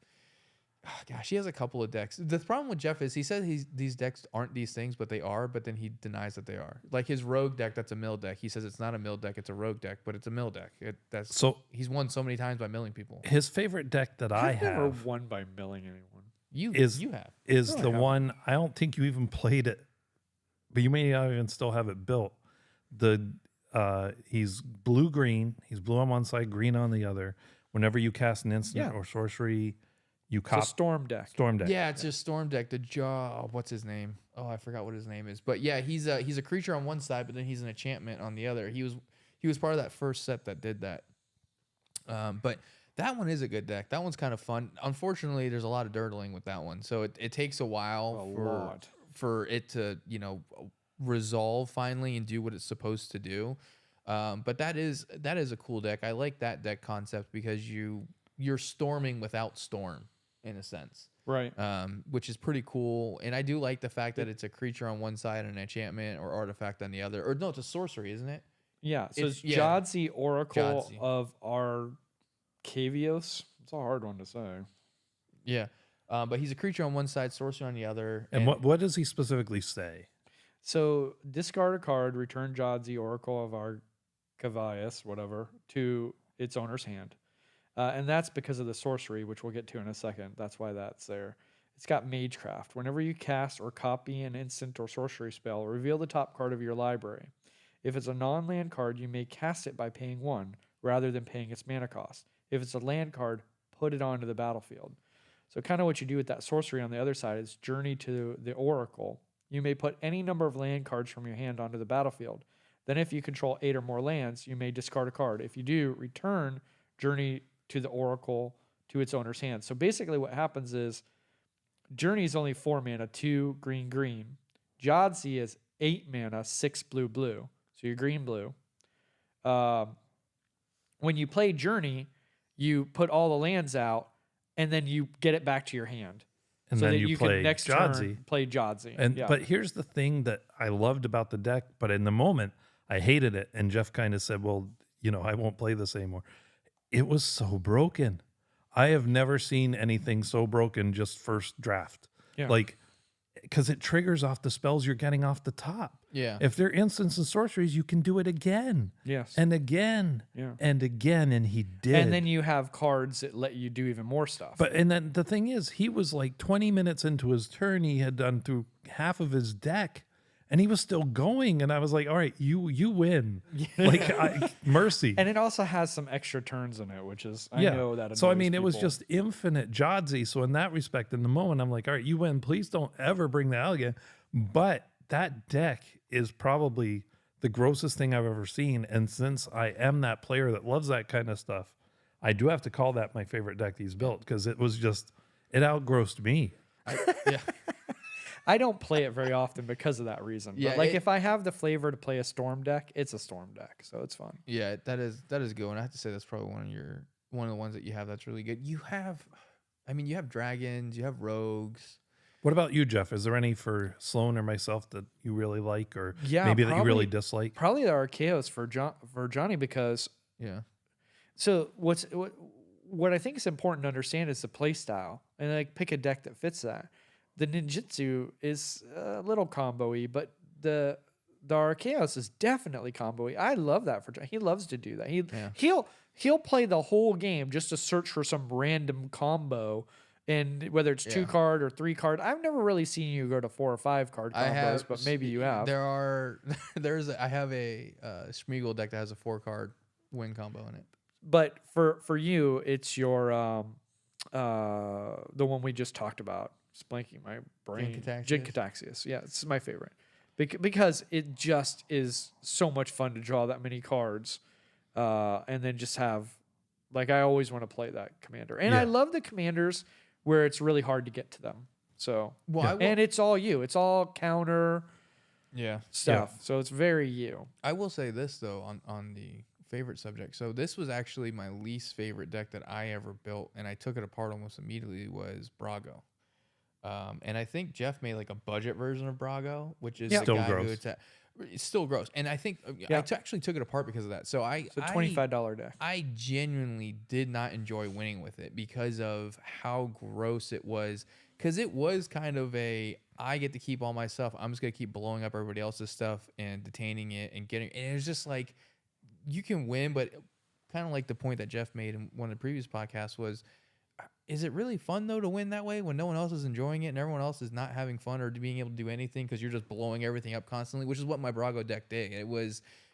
Oh, gosh, he has a couple of decks. The problem with Jeff is he said these decks aren't these things, but they are. But then he denies that they are. Like his rogue deck, that's a mill deck. He says it's not a mill deck, it's a rogue deck, but it's a mill deck. He's won so many times by milling people. His favorite deck that I I've never have won by milling anyone. You have is the one. I don't think you even played it, but you may not even still have it built. He's blue green. He's blue on one side, green on the other. Whenever you cast an instant or sorcery, you cop It's a storm deck. Storm deck. Yeah, it's a storm deck. What's his name? Oh, I forgot what his name is. But yeah, he's a creature on one side, but then he's an enchantment on the other. He was part of that first set that did that. But that one is a good deck. That one's kind of fun. Unfortunately, there's a lot of dirtling with that one, so it takes a while for it to resolve finally and do what it's supposed to do. But that is a cool deck. I like that deck concept because you're storming without storm in a sense, right? Which is pretty cool. And I do like the fact that it's a creature on one side and an enchantment or artifact on the other. Or no, it's a sorcery, isn't it? Yeah. So it's Jadzi, Oracle of Arcavios. It's a hard one to say. Yeah, but he's a creature on one side, sorcery on the other. And what does he specifically say? So discard a card, return Jadzi, Oracle of Arcavios, whatever, to its owner's hand. And that's because of the sorcery, which we'll get to in a second. That's why that's there. It's got Magecraft. Whenever you cast or copy an instant or sorcery spell, reveal the top card of your library. If it's a non-land card, you may cast it by paying 1 rather than paying its mana cost. If it's a land card, put it onto the battlefield. So kind of what you do with that sorcery on the other side is journey to the Oracle. You may put any number of land cards from your hand onto the battlefield. Then if you control 8 or more lands, you may discard a card. If you do, return journey to the Oracle to its owner's hand. So basically what happens is Journey is only 4 mana, 2 green, green. Jadzi is 8 mana, 6 blue, blue. So you're green, blue. When you play Journey, you put all the lands out and then you get it back to your hand. And so then that you can play next Jadzi. turn play Jadzi. And but here's the thing that I loved about the deck, but in the moment I hated it. And Jeff kind of said, well, I won't play this anymore. It was so broken. I have never seen anything so broken just first draft. Yeah. Like, because it triggers off the spells you're getting off the top. Yeah. If they're instants and sorceries, you can do it again. Yes. And again. Yeah. And again. And he did. And then you have cards that let you do even more stuff. And then the thing is, he was like 20 minutes into his turn. He had done through half of his deck. And he was still going, and I was like, "All right, you win." Like mercy. And it also has some extra turns in it, which is I know that. So I mean, people. it was just infinite Jadzi. So in that respect, in the moment, I'm like, "All right, you win. Please don't ever bring that out again." But that deck is probably the grossest thing I've ever seen. And since I am that player that loves that kind of stuff, I do have to call that my favorite deck he's built because it outgrossed me. I don't play it very often because of that reason. Yeah, but if I have the flavor to play a storm deck, it's a storm deck, so it's fun. Yeah, that is good. And I have to say that's probably one of the ones that you have that's really good. You have dragons, you have rogues. What about you, Jeff? Is there any for Sloan or myself that you really like, or Yeah, maybe that you really probably- dislike? Probably the Archaeos for Johnny because Yeah. so what I think is important to understand is the play style and like pick a deck that fits that. The ninjutsu is a little combo-y, but the Archaeos is definitely combo-y. I love that for Johnny. He loves to do that. He'll play the whole game just to search for some random combo. And whether it's 2 card or 3 card, I've never really seen you go to 4 or 5 card combos, but maybe you have. I have a Schmeagol deck that has a 4 card win combo in it. but for you, it's your the one we just talked about. It's blanking my brain. Incataxias. Yeah, it's my favorite because it just is so much fun to draw that many cards, and then just have like I always want to play that commander, and I love the commanders where it's really hard to get to them. So and it's all you. It's all counter. Stuff. Yeah. So it's very you. I will say this though on the favorite subject. So this was actually my least favorite deck that I ever built, and I took it apart almost immediately. Was Brago, and I think Jeff made like a budget version of Brago, which is the still guy gross. It's still gross. And I think I actually took it apart because of that. So it's a $25 deck. I genuinely did not enjoy winning with it because of how gross it was. Because it was kind of I get to keep all my stuff. I'm just going to keep blowing up everybody else's stuff and detaining it and getting. And it was just like, you can win, but kind of like the point that Jeff made in one of the previous podcasts was, is it really fun though to win that way when no one else is enjoying it and everyone else is not having fun or being able to do anything because you're just blowing everything up constantly, which is what my Brago deck did.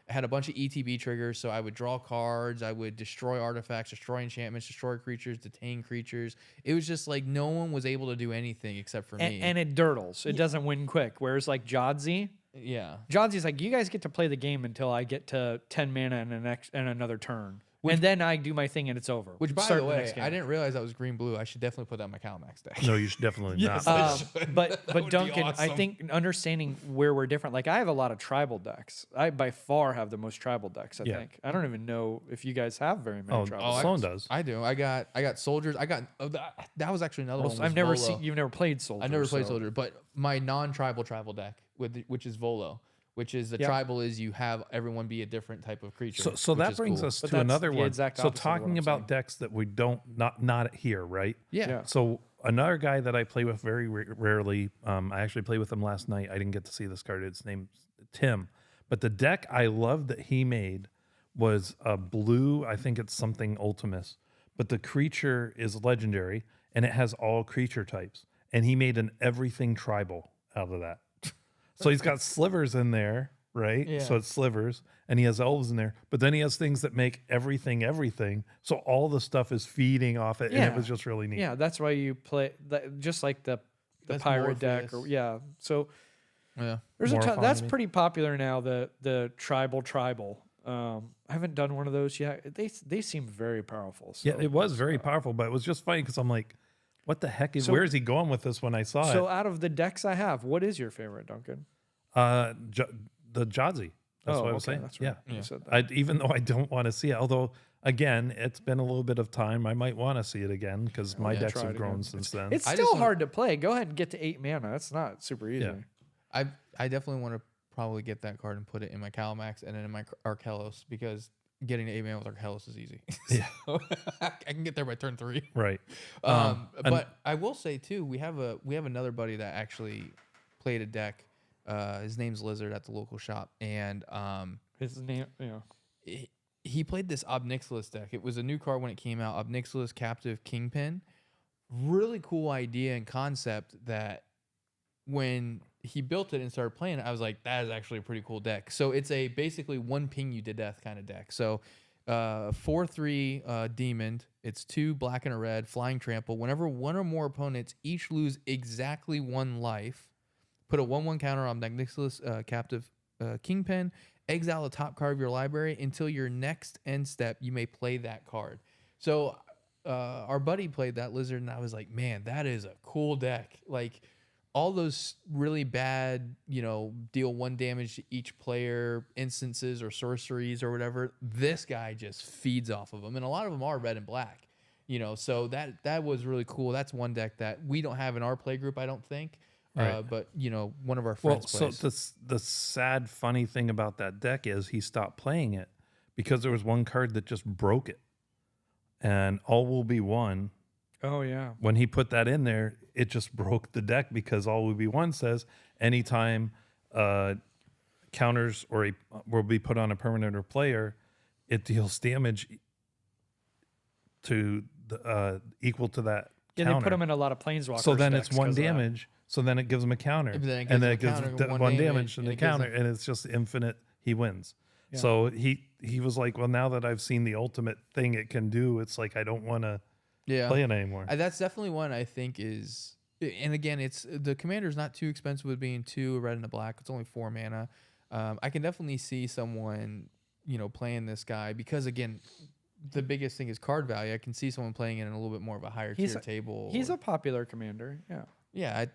I had a bunch of ETB triggers, so I would draw cards, I would destroy artifacts, destroy enchantments, destroy creatures, detain creatures. It was just like no one was able to do anything except for me. And it dirtles. It doesn't win quick. Whereas like Jodsy, Jodsy's like, you guys get to play the game until I get to 10 mana and another turn. And then I do my thing and it's over. Which, by the way, I didn't realize that was green-blue. I should definitely put that in my Calamax deck. No, you should definitely not. But Duncan, awesome. I think understanding where we're different, like I have a lot of tribal decks. I by far have the most tribal decks, I think. I don't even know if you guys have very many tribal decks. Sloan does. I do. I got soldiers. That was actually another one. I've never seen, you've never played soldiers. I never played soldier, but my non-tribal tribal deck, which is Volo. Which is the tribal is you have everyone be a different type of creature. So that brings us to another one. So talking about decks that we don't not here, right? Yeah. So another guy that I play with very rarely, I actually played with him last night. I didn't get to see this card. His name's Tim. But the deck I love that he made was a blue, I think it's something Ultimus. But the creature is legendary, and it has all creature types. And he made an everything tribal out of that. So he's got slivers in there, right? Yeah. So it's slivers, and he has elves in there. But then he has things that make everything. So all the stuff is feeding off it, and it was just really neat. Yeah, that's why you play just like the pirate deck. So there's that's pretty popular now. The tribal. I haven't done one of those yet. They seem very powerful. So. Yeah, it was very powerful, but it was just funny because I'm like, what the heck where is he going with this when I saw it? So out of the decks I have, what is your favorite, Duncan? The Jodsy. That's what I was saying. That's right. Yeah. Even though I don't want to see it, although again, it's been a little bit of time. I might want to see it again because my decks have grown since then. It's still hard to play. Go ahead and get to 8 mana. That's not super easy. Yeah. I definitely want to probably get that card and put it in my Calamax and then in my Arkelos because getting to 8 mana with Arkelos is easy. Yeah. I can get there by turn 3. Right. But I will say too, we have another buddy that actually played a deck. His name's Lizard at the local shop, and his name, he played this Obnixilis deck. It was a new card when it came out. Obnixilis Captive Kingpin. Really cool idea and concept that when he built it and started playing it, I was like, that is actually a pretty cool deck. So it's a basically one ping you to death kind of deck. So 4/3 demon. It's 2 black and a red, flying trample. Whenever one or more opponents each lose exactly 1 life, put a 1/1 counter on Obnixilis Captive Kingpin, exile the top card of your library until your next end step, you may play that card. So our buddy played that Lizard, and I was like, man, that is a cool deck. Like, all those really bad, deal 1 damage to each player instances or sorceries or whatever, this guy just feeds off of them. And a lot of them are red and black, so that was really cool. That's one deck that we don't have in our play group, I don't think. Right. But, one of our friends plays. So the sad, funny thing about that deck is he stopped playing it because there was one card that just broke it. And all will be one. Oh, yeah. When he put that in there, it just broke the deck because all will be one says anytime counters will be put on a permanent or player, it deals damage to equal to that counter. They put them in a lot of planeswalkers. So then it's 1 damage. So then it gives him a counter. And then it gives 1 damage and the counter. And it's just infinite. He wins. Yeah. So he was like, well, now that I've seen the ultimate thing it can do, it's like I don't want to Yeah. play it anymore. That's definitely one I think is, and again, it's the commander's not too expensive with being 2 a red and a black. It's only 4 mana. I can definitely see someone, playing this guy because again, the biggest thing is card value. I can see someone playing it in a little bit more of a higher tier table. He's a popular commander. Yeah. Yeah,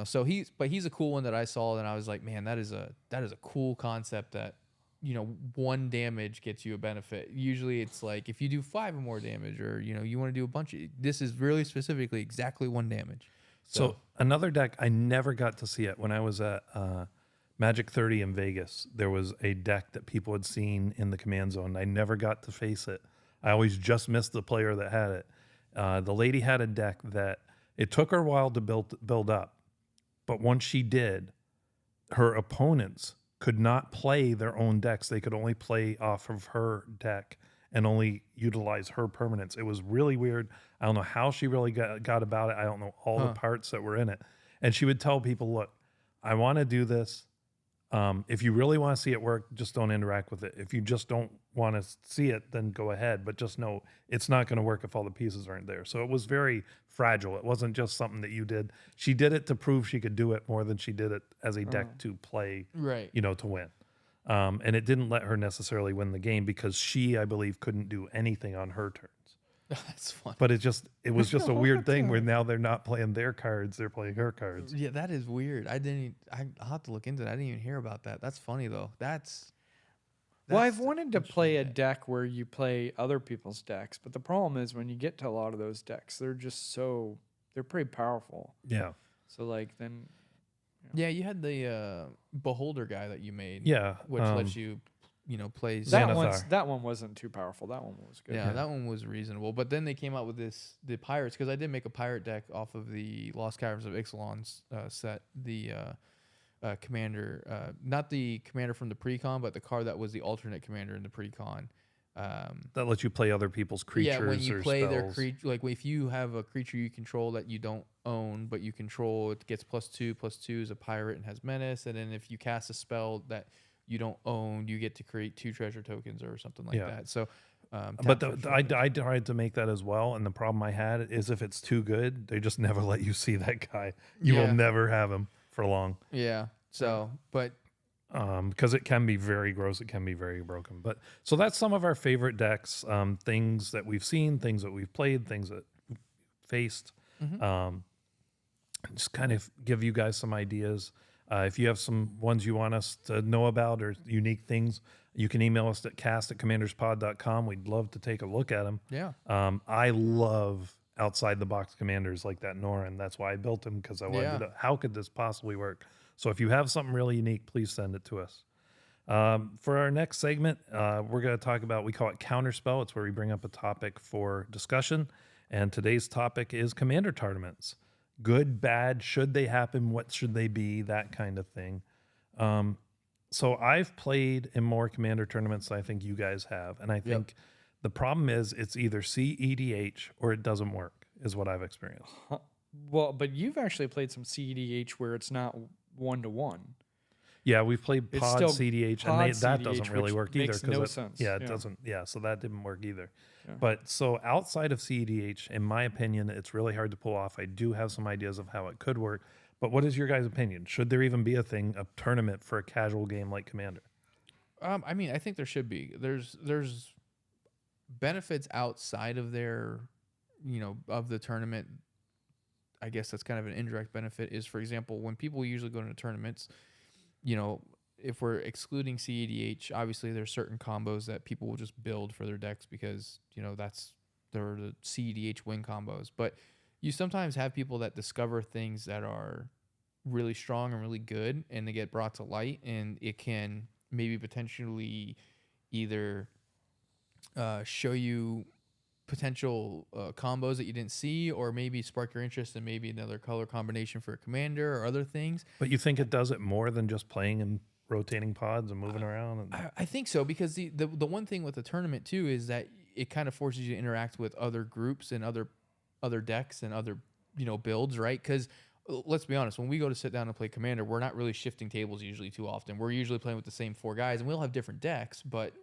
so he's a cool one that I saw and I was like, man, that is a cool concept that, 1 damage gets you a benefit. Usually it's like if you do 5 or more damage or, you want to do a bunch of, this is really specifically exactly 1 damage. So another deck, I never got to see it. When I was at Magic 30 in Vegas, there was a deck that people had seen in the command zone. I never got to face it. I always just missed the player that had it. The lady had a deck that it took her a while to build up, but once she did, her opponents could not play their own decks. They could only play off of her deck and only utilize her permanents. It was really weird. I don't know how she really got about it. I don't know all the parts that were in it. And she would tell people, look, I want to do this. If you really want to see it work, just don't interact with it. If you just don't want to see it, then go ahead. But just know it's not going to work if all the pieces aren't there. So it was very fragile. It wasn't just something that you did. She did it to prove she could do it more than she did it as a deck to play, right. To win. And it didn't let her necessarily win the game because she, I believe, couldn't do anything on her turns. That's fun. But it was just a weird thing where now they're not playing their cards, they're playing her cards. Yeah, that is weird. I'll have to look into that. I didn't even hear about that. That's funny though. Well, I've wanted to play a deck where you play other people's decks, but the problem is when you get to a lot of those decks, they're pretty powerful. Yeah. So like then Yeah, you had the Beholder guy that you made. Yeah. Which lets you, play Xanathar. that one wasn't too powerful. That one was good. Yeah, that one was reasonable. But then they came out with the pirates, because I did make a pirate deck off of the Lost Caverns of Ixalan's set. The commander, not the commander from the pre-con, but the card that was the alternate commander in the pre-con. That lets you play other people's creatures. Yeah, when you or play their spells. creature, like if you have a creature you control that you don't own, but you control, it gets +2. +2 is a pirate and has menace. And then if you cast a spell that you don't own, you get to create 2 treasure tokens or something like that. So, but I tried to make that as well, and the problem I had is if it's too good, they just never let you see that guy. You will never have him for long. Yeah. So, but because it can be very gross, it can be very broken. But so that's some of our favorite decks, things that we've seen, things that we've played, things that we've faced. Just kind of give you guys some ideas. If you have some ones you want us to know about or unique things, you can email us at cast@commanderspod.com. We'd love to take a look at them. yeah. I love outside the box commanders like that Norin. That's why I built him, because I wanted to, how could this possibly work? So if you have something really unique, please send it to us. For our next segment, we're going to talk about, we call it Counterspell. It's where we bring up a topic for discussion. And today's topic is commander tournaments. Good, bad, should they happen? What should they be? That kind of thing. So I've played in more commander tournaments than I think you guys have. And I think the problem is it's either CEDH or it doesn't work, is what I've experienced. Well, but you've actually played some CEDH where it's not 1-to-1. Yeah, we've played It's pod still CDH, pod and that CDH, doesn't really which work either. makes no it, sense. Yeah, it Yeah. doesn't. Yeah, so that didn't work either. Yeah. But so outside of CEDH, in my opinion, it's really hard to pull off. I do have some ideas of how it could work. But what is your guys' opinion? Should there even be a tournament for a casual game like Commander? I mean, I think there should be. There's benefits outside of of the tournament. I guess that's kind of an indirect benefit is, for example, when people usually go into tournaments, if we're excluding CEDH, obviously there's certain combos that people will just build for their decks because, they're the CEDH win combos. But you sometimes have people that discover things that are really strong and really good, and they get brought to light, and it can maybe potentially either show you potential combos that you didn't see, or maybe spark your interest in maybe another color combination for a commander or other things. But you think it does it more than just playing and rotating pods and moving around? I think so, because the one thing with the tournament too is that it kind of forces you to interact with other groups and other decks and other builds, right? Because let's be honest, when we go to sit down and play Commander, we're not really shifting tables usually too often. We're usually playing with the same 4 guys, and we'll have different decks, but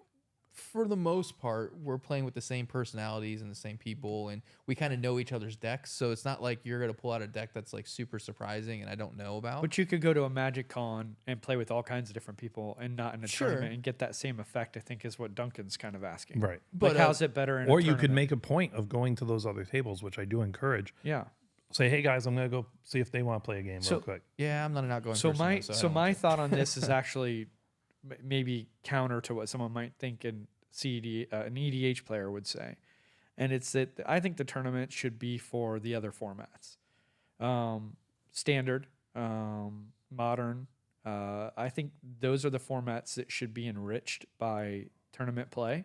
for the most part, we're playing with the same personalities and the same people, and we kind of know each other's decks. So it's not like you're going to pull out a deck that's like super surprising and I don't know about. But you could go to a Magic Con and play with all kinds of different people and not in a tournament and get that same effect, I think is what Duncan's kind of asking. Right. But how's it better in or a you could tournament? make a point of going to those other tables, which I do encourage. Yeah. Say, hey guys, I'm going to go see if they want to play a game real quick. Yeah, I'm not an outgoing So person. my thought on this is actually maybe counter to what someone might think an EDH player would say, and it's that I think the tournament should be for the other formats, standard, modern. I think those are the formats that should be enriched by tournament play,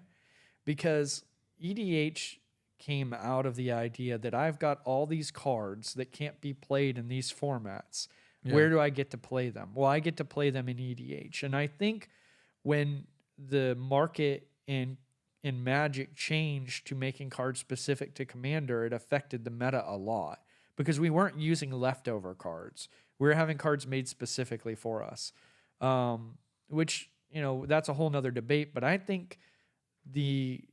because EDH came out of the idea that I've got all these cards that can't be played in these formats. Yeah. Where do I get to play them? Well, I get to play them in EDH. And I think when the market in Magic changed to making cards specific to Commander, it affected the meta a lot, because we weren't using leftover cards. We were having cards made specifically for us, which, that's a whole nother debate. But I think the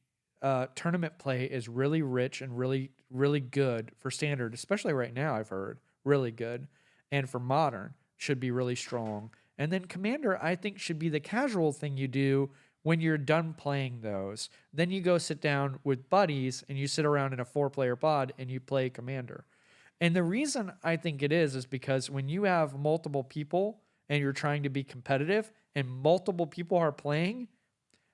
tournament play is really rich and really, really good for standard, especially right now, I've heard, really good. And for modern, should be really strong. And then Commander, I think, should be the casual thing you do when you're done playing those. Then you go sit down with buddies and you sit around in a 4-player pod and you play Commander. And the reason I think it is because when you have multiple people and you're trying to be competitive and multiple people are playing,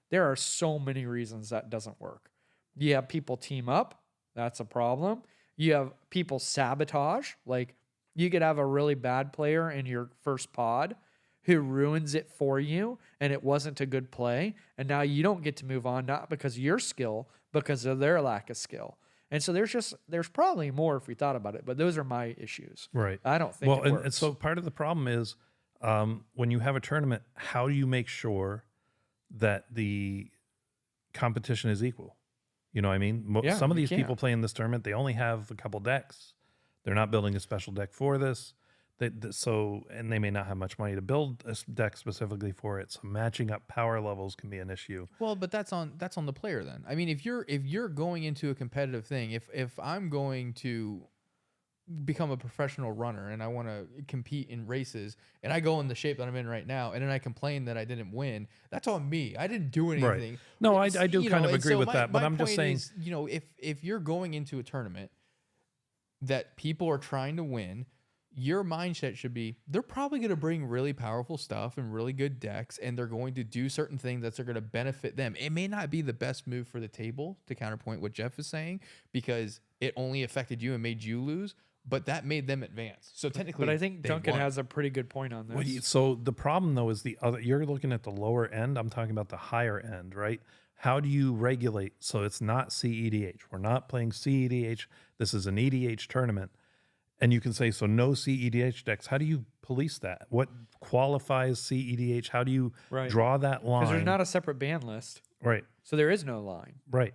there are so many reasons that doesn't work. You have people team up. That's a problem. You have people sabotage. Like, you could have a really bad player in your first pod who ruins it for you, and it wasn't a good play. And now you don't get to move on, not because of your skill, because of their lack of skill. And so there's probably more if we thought about it, but those are my issues. Right. I don't think it works. And so part of the problem is when you have a tournament, how do you make sure that the competition is equal? You know what I mean? Some of these people playing this tournament, they only have a couple decks. They're not building a special deck for this. And they may not have much money to build a deck specifically for it. So matching up power levels can be an issue. Well, but that's on the player then. I mean, if you're going into a competitive thing, if I'm going to become a professional runner and I want to compete in races and I go in the shape that I'm in right now and then I complain that I didn't win, that's on me. I didn't do anything. Right. No, I do kind of agree with that, but I'm just saying, if you're going into a tournament that people are trying to win, your mindset should be, they're probably going to bring really powerful stuff and really good decks, and they're going to do certain things that are going to benefit them. It may not be the best move for the table, to counterpoint what Jeff is saying, because it only affected you and made you lose, but that made them advance. So technically, but I think Duncan has a pretty good point on this. Well, so the problem though is you're looking at the lower end. I'm talking about the higher end, right? How do you regulate? So it's not CEDH. We're not playing CEDH. This is an EDH tournament. And you can say, so no CEDH decks. How do you police that? What qualifies CEDH? How do you draw that line? Because there's not a separate ban list. Right. So there is no line. Right.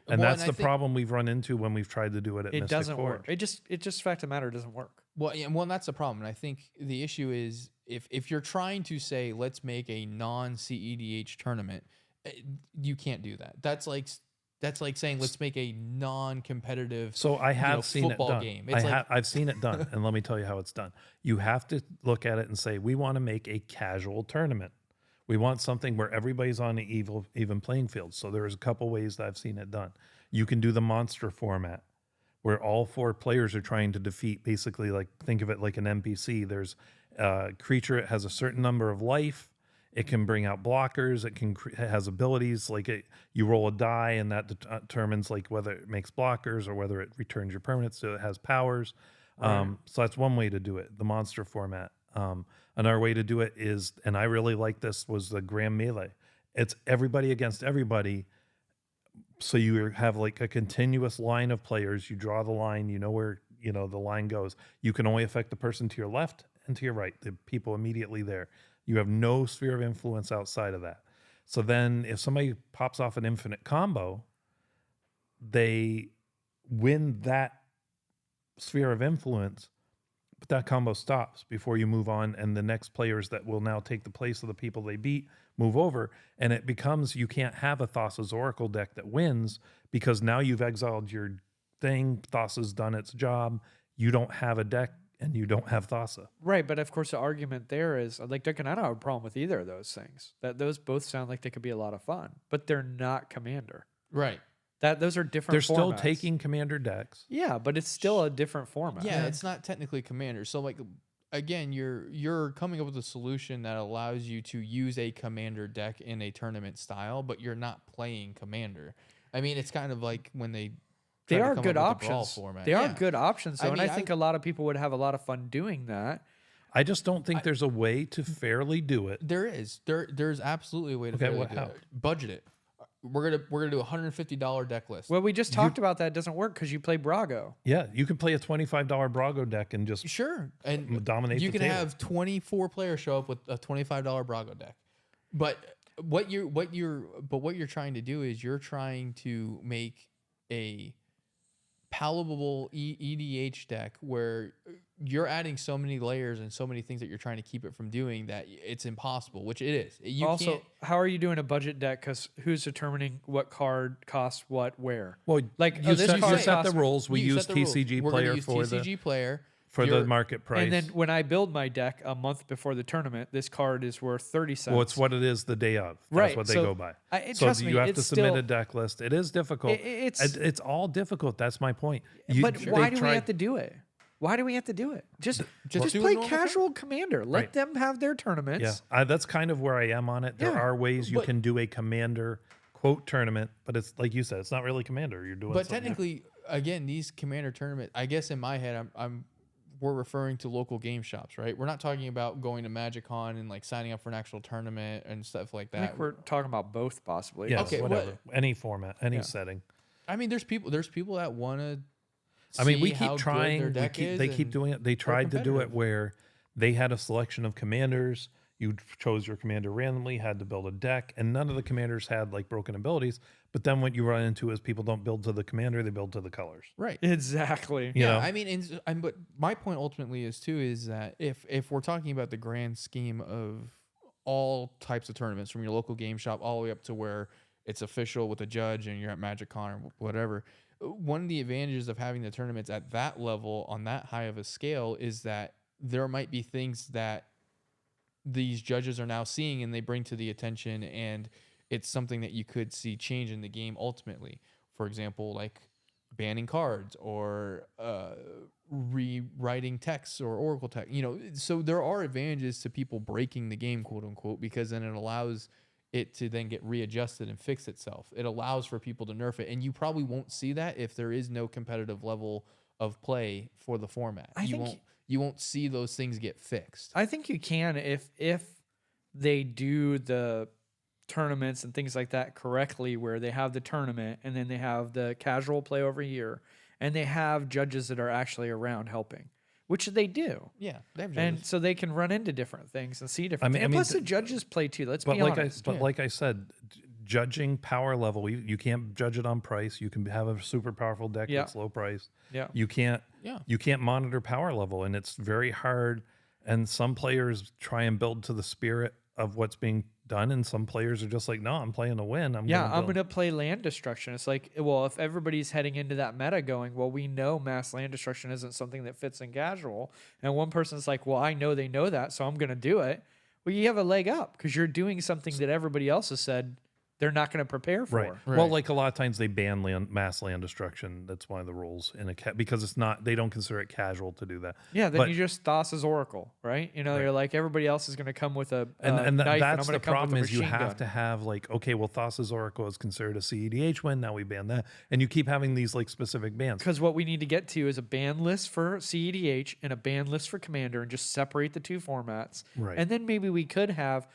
And that's the problem we've run into when we've tried to do it at Mystic Forge. It doesn't work. It just fact of the matter, it doesn't work. Well, that's the problem. And I think the issue is if you're trying to say, let's make a non-CEDH tournament, you can't do that. That's like saying, let's make a non-competitive football game. I've seen it done, and let me tell you how it's done. You have to look at it and say, we want to make a casual tournament. We want something where everybody's on the even playing field. So there's a couple ways that I've seen it done. You can do the monster format, where all 4 players are trying to defeat, basically, like, think of it like an NPC. There's a creature that has a certain number of life. It can bring out blockers. It has abilities, like you roll a die, and that determines like whether it makes blockers or whether it returns your permanents. So it has powers. Right. So that's one way to do it, the monster format. Another way to do it is, and I really like this, was the Grand Melee. It's everybody against everybody. So you have like a continuous line of players. You draw the line. You know where the line goes. You can only affect the person to your left and to your right, the people immediately there. You have no sphere of influence outside of that. So then if somebody pops off an infinite combo, they win that sphere of influence, but that combo stops before you move on, and the next players that will now take the place of the people they beat move over, and it becomes you can't have a Thassa's Oracle deck that wins because now you've exiled your thing. Thassa's done its job. You don't have a deck, and you don't have Thassa. Right, but of course the argument there is like Duncan, I don't have a problem with either of those things. That those both sound like they could be a lot of fun, but they're not Commander. Right. Those are different. They're still formats. taking Commander decks. Yeah, but it's still a different format. Yeah, it's not technically Commander. So like again, you're coming up with a solution that allows you to use a Commander deck in a tournament style, but you're not playing Commander. I mean, it's kind of like when they are come good up with the Brawl options. format. They are good options, though, I and mean, I think a lot of people would have a lot of fun doing that. I just don't think there's a way to fairly do it. There is. There's absolutely a way to Okay, fairly what- do how? it. Budget it. We're gonna do a $150 deck list. Well, we just talked about that. It doesn't work because you play Brago. Yeah, you can play a $25 Brago deck and just Sure, and dominate you the can table. have 24 players show up with a $25 Brago deck. But what you're trying to do is you're trying to make a palatable EDH deck where you're adding so many layers and so many things that you're trying to keep it from doing that it's impossible, which it is. You Also, can't, how are you doing a budget deck? Because who's determining what card costs what where? well, Like, you this set, card you set the costs- rules. We you use set the rules. TCG We're gonna player use for TCG player the You're- market price. And then when I build my deck a month before the tournament, this card is worth 30 cents. well, it's what it is the day of. That's Right, what they so go by. trust So me, you have to it's submit still- a deck list. It is difficult. It's all difficult. That's my point. But why they do we have to do it? Why do we have to do it? Just do play a normal casual Commander. Let Right. them have their tournaments. Yeah, that's kind of where I am on it. There Yeah, are ways you but- can do a Commander quote tournament, but it's like you said, it's not really Commander. You're doing But something. technically, again, these Commander tournament, I guess in my head, we're referring to local game shops, right? We're not talking about going to MagicCon and like signing up for an actual tournament and stuff like I that. think we're talking about both possibly. Yes, Okay, whatever. Any format, any setting. I mean, there's people that want to. I mean, we keep trying. They keep doing it. They tried to do it competitive. where they had a selection of commanders. You chose your commander randomly, had to build a deck, and none of the commanders had like broken abilities. But then what you run into is people don't build to the commander; they build to the colors. Right. Exactly. You Yeah, know? I mean, but my point ultimately is that if we're talking about the grand scheme of all types of tournaments, from your local game shop all the way up to where it's official with a judge and you're at MagicCon or whatever, one of the advantages of having the tournaments at that level on that high of a scale is that there might be things that these judges are now seeing and they bring to the attention, and it's something that you could see change in the game ultimately. For example, like banning cards or rewriting texts or Oracle text, so there are advantages to people breaking the game, quote unquote, because then it allows it to then get readjusted and fix itself. It allows for people to nerf it, and you probably won't see that if there is no competitive level of play for the format. You won't see those things get fixed. I think you can if they do the tournaments and things like that correctly, where they have the tournament and then they have the casual play over here, and they have judges that are actually around helping, which they do. Yeah, they have And judges. so they can run into different things and see different things. And plus the judges play too. Let's But be honest. like I said, judging power level, you can't judge it on price. You can have a super powerful deck Yeah. that's low price. Yeah. You can't. Yeah. You can't monitor power level, and it's very hard. And some players try and build to the spirit of what's being done, and some players are just like, no, I'm playing to win. I'm I'm going going to play land destruction. It's like, well, if everybody's heading into that meta going, well, we know mass land destruction isn't something that fits in casual. And one person's like, well, I know they know that, so I'm going to do it. Well, you have a leg up because you're doing something that everybody else has said they're not going to prepare for. Right. Well, like a lot of times they ban mass land destruction. That's one of the rules in because it's not. They don't consider it casual to do that. Yeah, then But- you just Thassa's Oracle, right? You're like, everybody else is going to come with a And knife, and I'm that's going the to come with problem a is you machine have gun. to have like, okay, well, Thassa's Oracle is considered a CEDH win. Now we ban that, and you keep having these like specific bans. Because what we need to get to is a ban list for CEDH and a ban list for Commander, and just separate the two formats. Right. And then maybe we could have,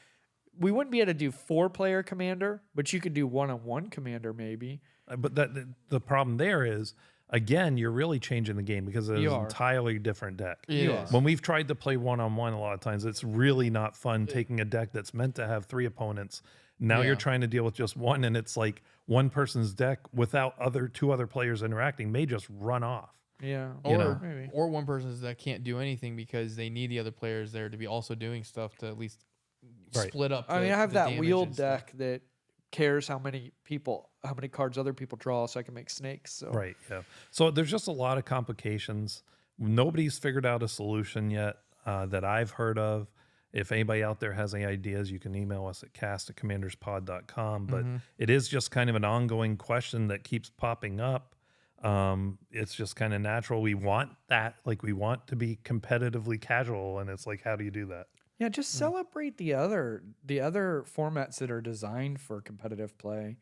we wouldn't be able to do 4-player Commander, but you could do 1-on-1 Commander maybe. But the problem there is, again, you're really changing the game because it's You an are. entirely different deck. It is. When we've tried to play one-on-one a lot of times, it's really not fun taking a deck that's meant to have 3 opponents. Now Yeah. you're trying to deal with just one, and it's like one person's deck without 2 other players interacting may just run off. Yeah. You know. Maybe. Or one person that can't do anything because they need the other players there to be also doing stuff to at least Right. split up. I mean, I have the that damage wheeled and stuff. deck that cares how many cards other people draw, so I can make snakes. So Right. Yeah. So there's just a lot of complications. Nobody's figured out a solution yet that I've heard of. If anybody out there has any ideas, you can email us at cast@commanderspod.com. But it is just kind of an ongoing question that keeps popping up. It's just kind of natural. We want that, like we want to be competitively casual, and it's like, how do you do that? yeah, just celebrate the other formats that are designed for competitive play,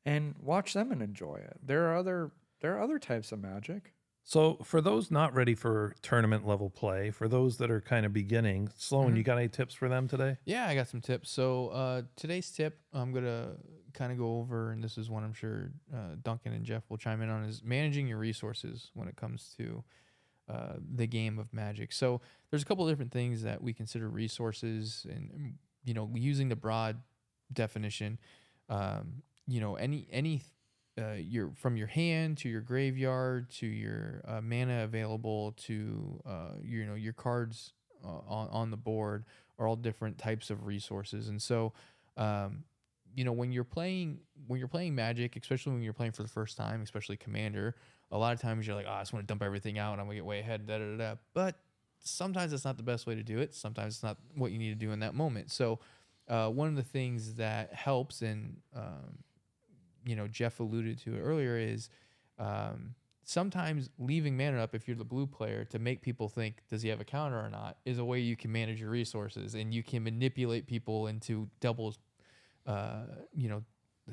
and watch them and enjoy it. There are other types of Magic. So for those not ready for tournament level play, for those that are kind of beginning, Sloan, you got any tips for them today? Yeah, I got some tips. So today's tip I'm going to kind of go over, and this is one I'm sure Duncan and Jeff will chime in on, is managing your resources when it comes to the game of Magic. So there's a couple of different things that we consider resources, and using the broad definition, any from your hand to your graveyard to your mana available to your cards on the board are all different types of resources. And so when you're playing Magic, especially when you're playing for the first time, especially Commander, a lot of times you're like, I just want to dump everything out and I'm gonna get way ahead, but sometimes it's not the best way to do it. Sometimes it's not what you need to do in that moment. So one of the things that helps, and Jeff alluded to it earlier, is sometimes leaving mana up, if you're the blue player, to make people think, does he have a counter or not, is a way you can manage your resources, and you can manipulate people into doubles,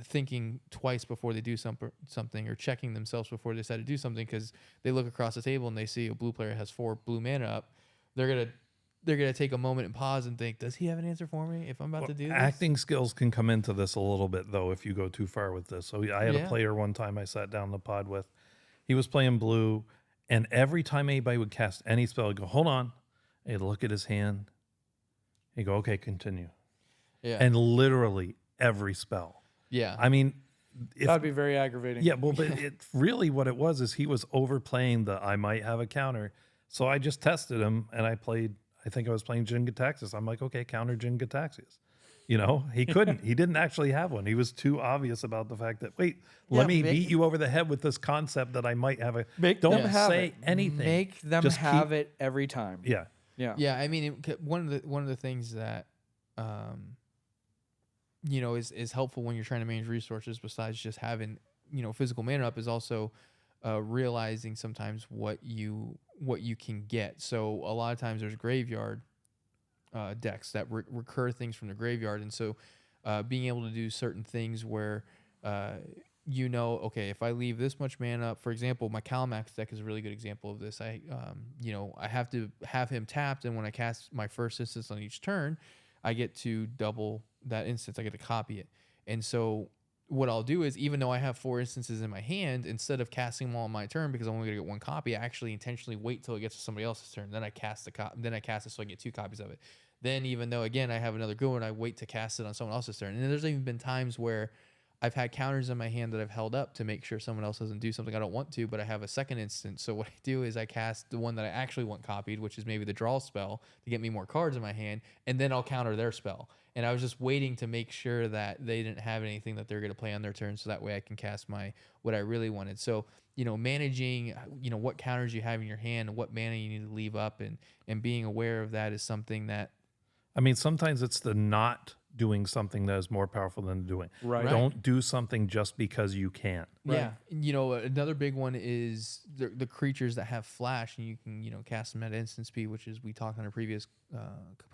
thinking twice before they do something, or checking themselves before they decide to do something, because they look across the table and they see a blue player has 4 blue mana up. They're gonna take a moment and pause and think, does he have an answer for me if I'm about to do this? Acting skills can come into this a little bit, though, if you go too far with this. So I had a player one time I sat down in the pod with. He was playing blue, and every time anybody would cast any spell, he'd go, hold on. He'd look at his hand. He'd go, okay, continue. Yeah. And literally every spell. Yeah. I mean, That'd be very aggravating. yeah, well, but it really what it was is he was overplaying the I might have a counter. So I just tested him, and I think I was playing Jin Gataxias. I'm like, okay, counter Jin Gataxias. He couldn't. He didn't actually have one. He was too obvious about the fact that, wait, let me beat you over the head with this concept that I might have a. Don't say anything. Make them Just have it every time. Yeah. Yeah. Yeah. I mean, one of the things that is helpful when you're trying to manage resources, besides just having physical mana up, is also realizing sometimes what you can get. So a lot of times there's graveyard decks that recur things from the graveyard, and so being able to do certain things where okay, if I leave this much mana up, for example, my Calamax deck is a really good example of this. I have to have him tapped, and when I cast my first instance on each turn, I get to double that instance. I get to copy it. And so what I'll do is, even though I have 4 instances in my hand, instead of casting them all on my turn because I'm only going to get 1 copy, I actually intentionally wait till it gets to somebody else's turn. Then I cast then I cast it so I get 2 copies of it. Then, even though again I have another good one, I wait to cast it on someone else's turn. And there's even been times where I've had counters in my hand that I've held up to make sure someone else doesn't do something I don't want to, but I have a second instance. So what I do is I cast the one that I actually want copied, which is maybe the draw spell, to get me more cards in my hand, and then I'll counter their spell. And I was just waiting to make sure that they didn't have anything that they're going to play on their turn, so that way I can cast what I really wanted. So, managing, what counters you have in your hand and what mana you need to leave up, and being aware of that is something that, I mean, sometimes it's the not doing something that is more powerful than doing. Right. Don't do something just because you can. yeah. Another big one is the creatures that have flash, and you can, cast them at instant speed, which is, we talked on a previous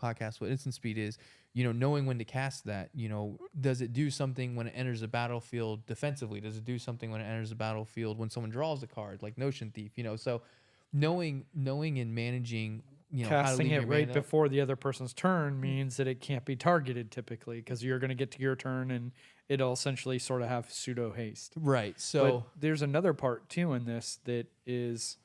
podcast, what instant speed is, knowing when to cast that. Does it do something when it enters the battlefield defensively? Does it do something when it enters the battlefield when someone draws a card, like Notion Thief? So knowing and managing, casting it right before the other person's turn means that it can't be targeted typically, because you're going to get to your turn and it'll essentially sort of have pseudo haste. Right. So but there's another part too in this, that is,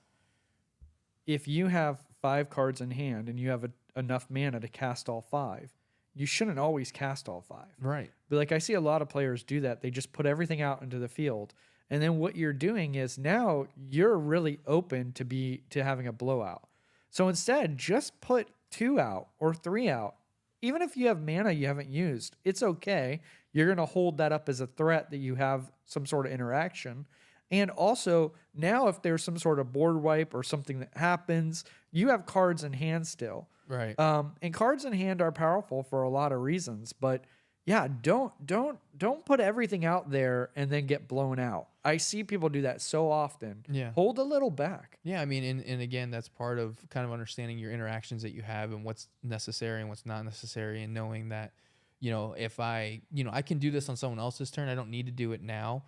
if you have 5 cards in hand and you have enough mana to cast all 5, you shouldn't always cast all 5. Right. But I see a lot of players do that. They just put everything out into the field, And then what you're doing is now you're really open to having a blowout. So instead, just put 2 out or 3 out. Even if you have mana you haven't used, it's okay. You're going to hold that up as a threat that you have some sort of interaction. And also, now if there's some sort of board wipe or something that happens, you have cards in hand still. Right. And cards in hand are powerful for a lot of reasons, but yeah, don't put everything out there and then get blown out. I see people do that so often. Yeah. Hold a little back. Yeah, I mean, and again, that's part of kind of understanding your interactions that you have and what's necessary and what's not necessary, and knowing that, if I can do this on someone else's turn, I don't need to do it now.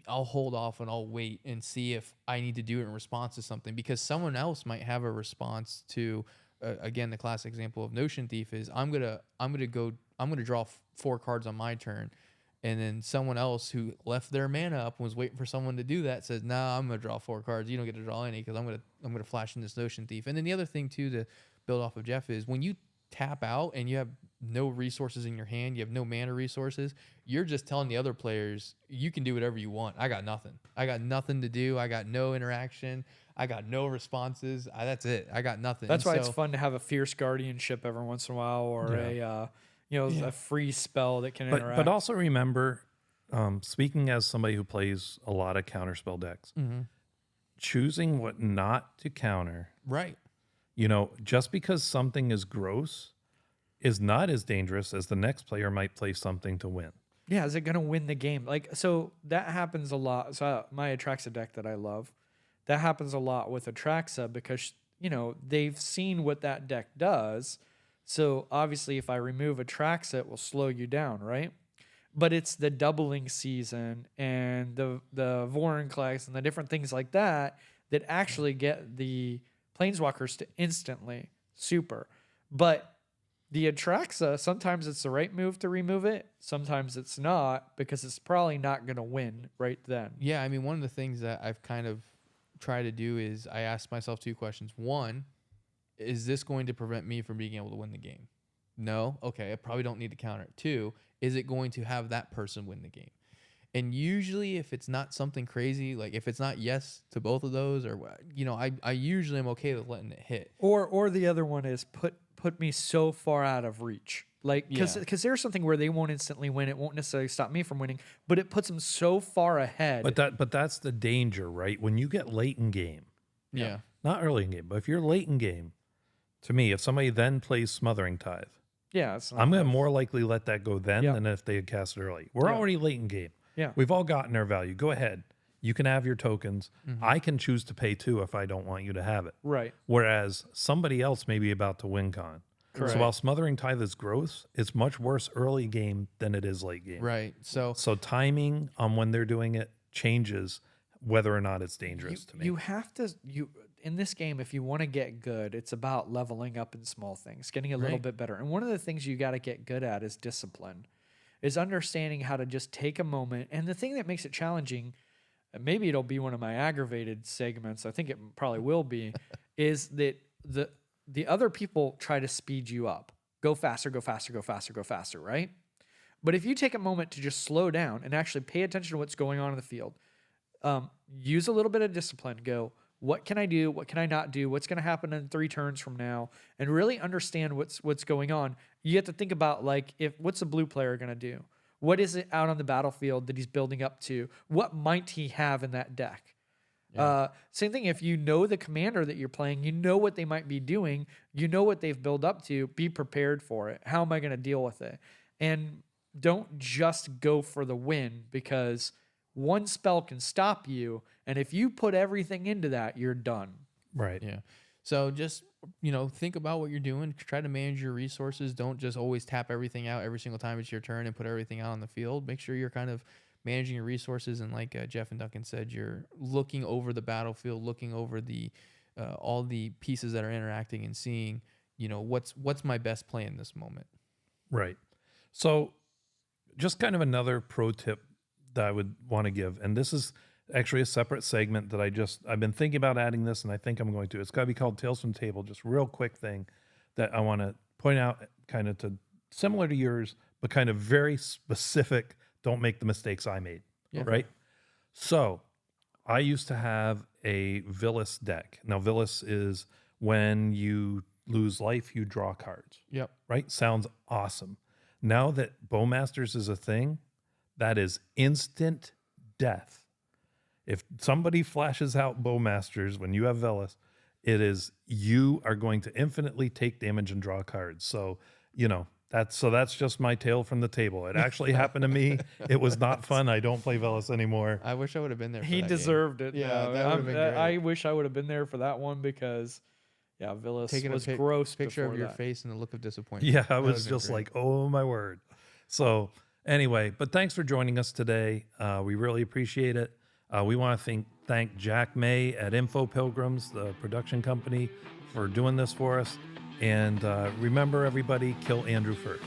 I'll hold off and I'll wait and see if I need to do it in response to something, because someone else might have a response to, again, the classic example of Notion Thief is I'm gonna draw 4 cards on my turn, and then someone else who left their mana up and was waiting for someone to do that says, "Nah, I'm gonna draw 4 cards. You don't get to draw any because I'm gonna flash in this Notion Thief." And then the other thing too, to build off of Jeff, is when you tap out and you have no resources in your hand, you have no mana resources, you're just telling the other players, you can do whatever you want. I got nothing. I got nothing to do. I got no interaction. I got no responses. That's it. I got nothing. That's why it's fun to have a fierce guardianship every once in a while, or a free spell that can interact. But also remember, speaking as somebody who plays a lot of counterspell decks, choosing what not to counter. Right. Just because something is gross is not as dangerous as the next player might play something to win. Yeah, is it going to win the game? So that happens a lot. So my Atraxa deck that I love, that happens a lot with Atraxa because, they've seen what that deck does. So obviously if I remove Atraxa, it will slow you down, right? But it's the doubling season and the Vorinclex and the different things like that that actually get the Planeswalkers to instantly super. But the Atraxa, sometimes it's the right move to remove it. Sometimes it's not, because it's probably not going to win right then. Yeah, I mean, one of the things that I've kind of tried to do is I ask myself 2 questions. One, is this going to prevent me from being able to win the game? No? Okay, I probably don't need to counter it. 2, is it going to have that person win the game? And usually if it's not something crazy, like if it's not yes to both of those, or, I usually am okay with letting it hit. Or the other one is put me so far out of reach. Because there's something where they won't instantly win. It won't necessarily stop me from winning, but it puts them so far ahead. But that's the danger, right? When you get late in game. Yeah. Not early in game, but if you're late in game, to me, if somebody then plays Smothering Tithe, I'm going to more likely let that go then than if they had cast it early. We're already late in game. Yeah. We've all gotten our value. Go ahead. You can have your tokens. I can choose to pay 2 if I don't want you to have it. Right. Whereas somebody else may be about to win con. Correct. So while Smothering Tithe is gross, it's much worse early game than it is late game. Right. So timing on when they're doing it changes whether or not it's dangerous to me. You have to in this game, if you want to get good, it's about leveling up in small things, getting a little bit better. And one of the things you got to get good at is discipline, is understanding how to just take a moment. And the thing that makes it challenging, maybe it'll be one of my aggravated segments, I think it probably will be, is that the other people try to speed you up. Go faster, go faster, go faster, go faster, right? But if you take a moment to just slow down and actually pay attention to what's going on in the field, use a little bit of discipline, go, what can I do? What can I not do? What's going to happen in 3 turns from now? And really understand what's going on. You have to think about, what's a blue player going to do? What is it out on the battlefield that he's building up to? What might he have in that deck? Yeah. Same thing, if you know the commander that you're playing, you know what they might be doing, you know what they've built up to, be prepared for it. How am I going to deal with it? And don't just go for the win, because one spell can stop you, and if you put everything into that, you're done. Right. Yeah. So just, think about what you're doing. Try to manage your resources. Don't just always tap everything out every single time it's your turn and put everything out on the field. Make sure you're kind of managing your resources, and like Jeff and Duncan said, you're looking over the battlefield, looking over the all the pieces that are interacting, and seeing, what's my best play in this moment. Right. So just kind of another pro tip that I would want to give, and this is actually a separate segment that I've been thinking about adding this, and I think I'm going to. It's got to be called Tales from the Table. Just real quick thing that I want to point out, kind of similar to yours, but kind of very specific. Don't make the mistakes I made. Yeah. Right. So I used to have a Villas deck. Now, Villas is when you lose life, you draw cards, Yep. right? Sounds awesome. Now that Bowmasters is a thing, that is instant death. If somebody flashes out Bowmasters when you have Velas, it is you are going to infinitely take damage and draw cards. So, that's just my tale from the table. It actually happened to me. It was not fun. I don't play Velas anymore. I wish I would have been there. For He that deserved game. it. Yeah, though. that would have been great. I wish I would have been there for that one because, yeah, Villas Taking was a gross. picture of before your that. face and the look of disappointment. Yeah, I That was would've been just great. like, oh my word. So anyway, but thanks for joining us today. We really appreciate it. We want to thank Jack May at Info Pilgrims, the production company, for doing this for us. And remember, everybody, kill Andrew first.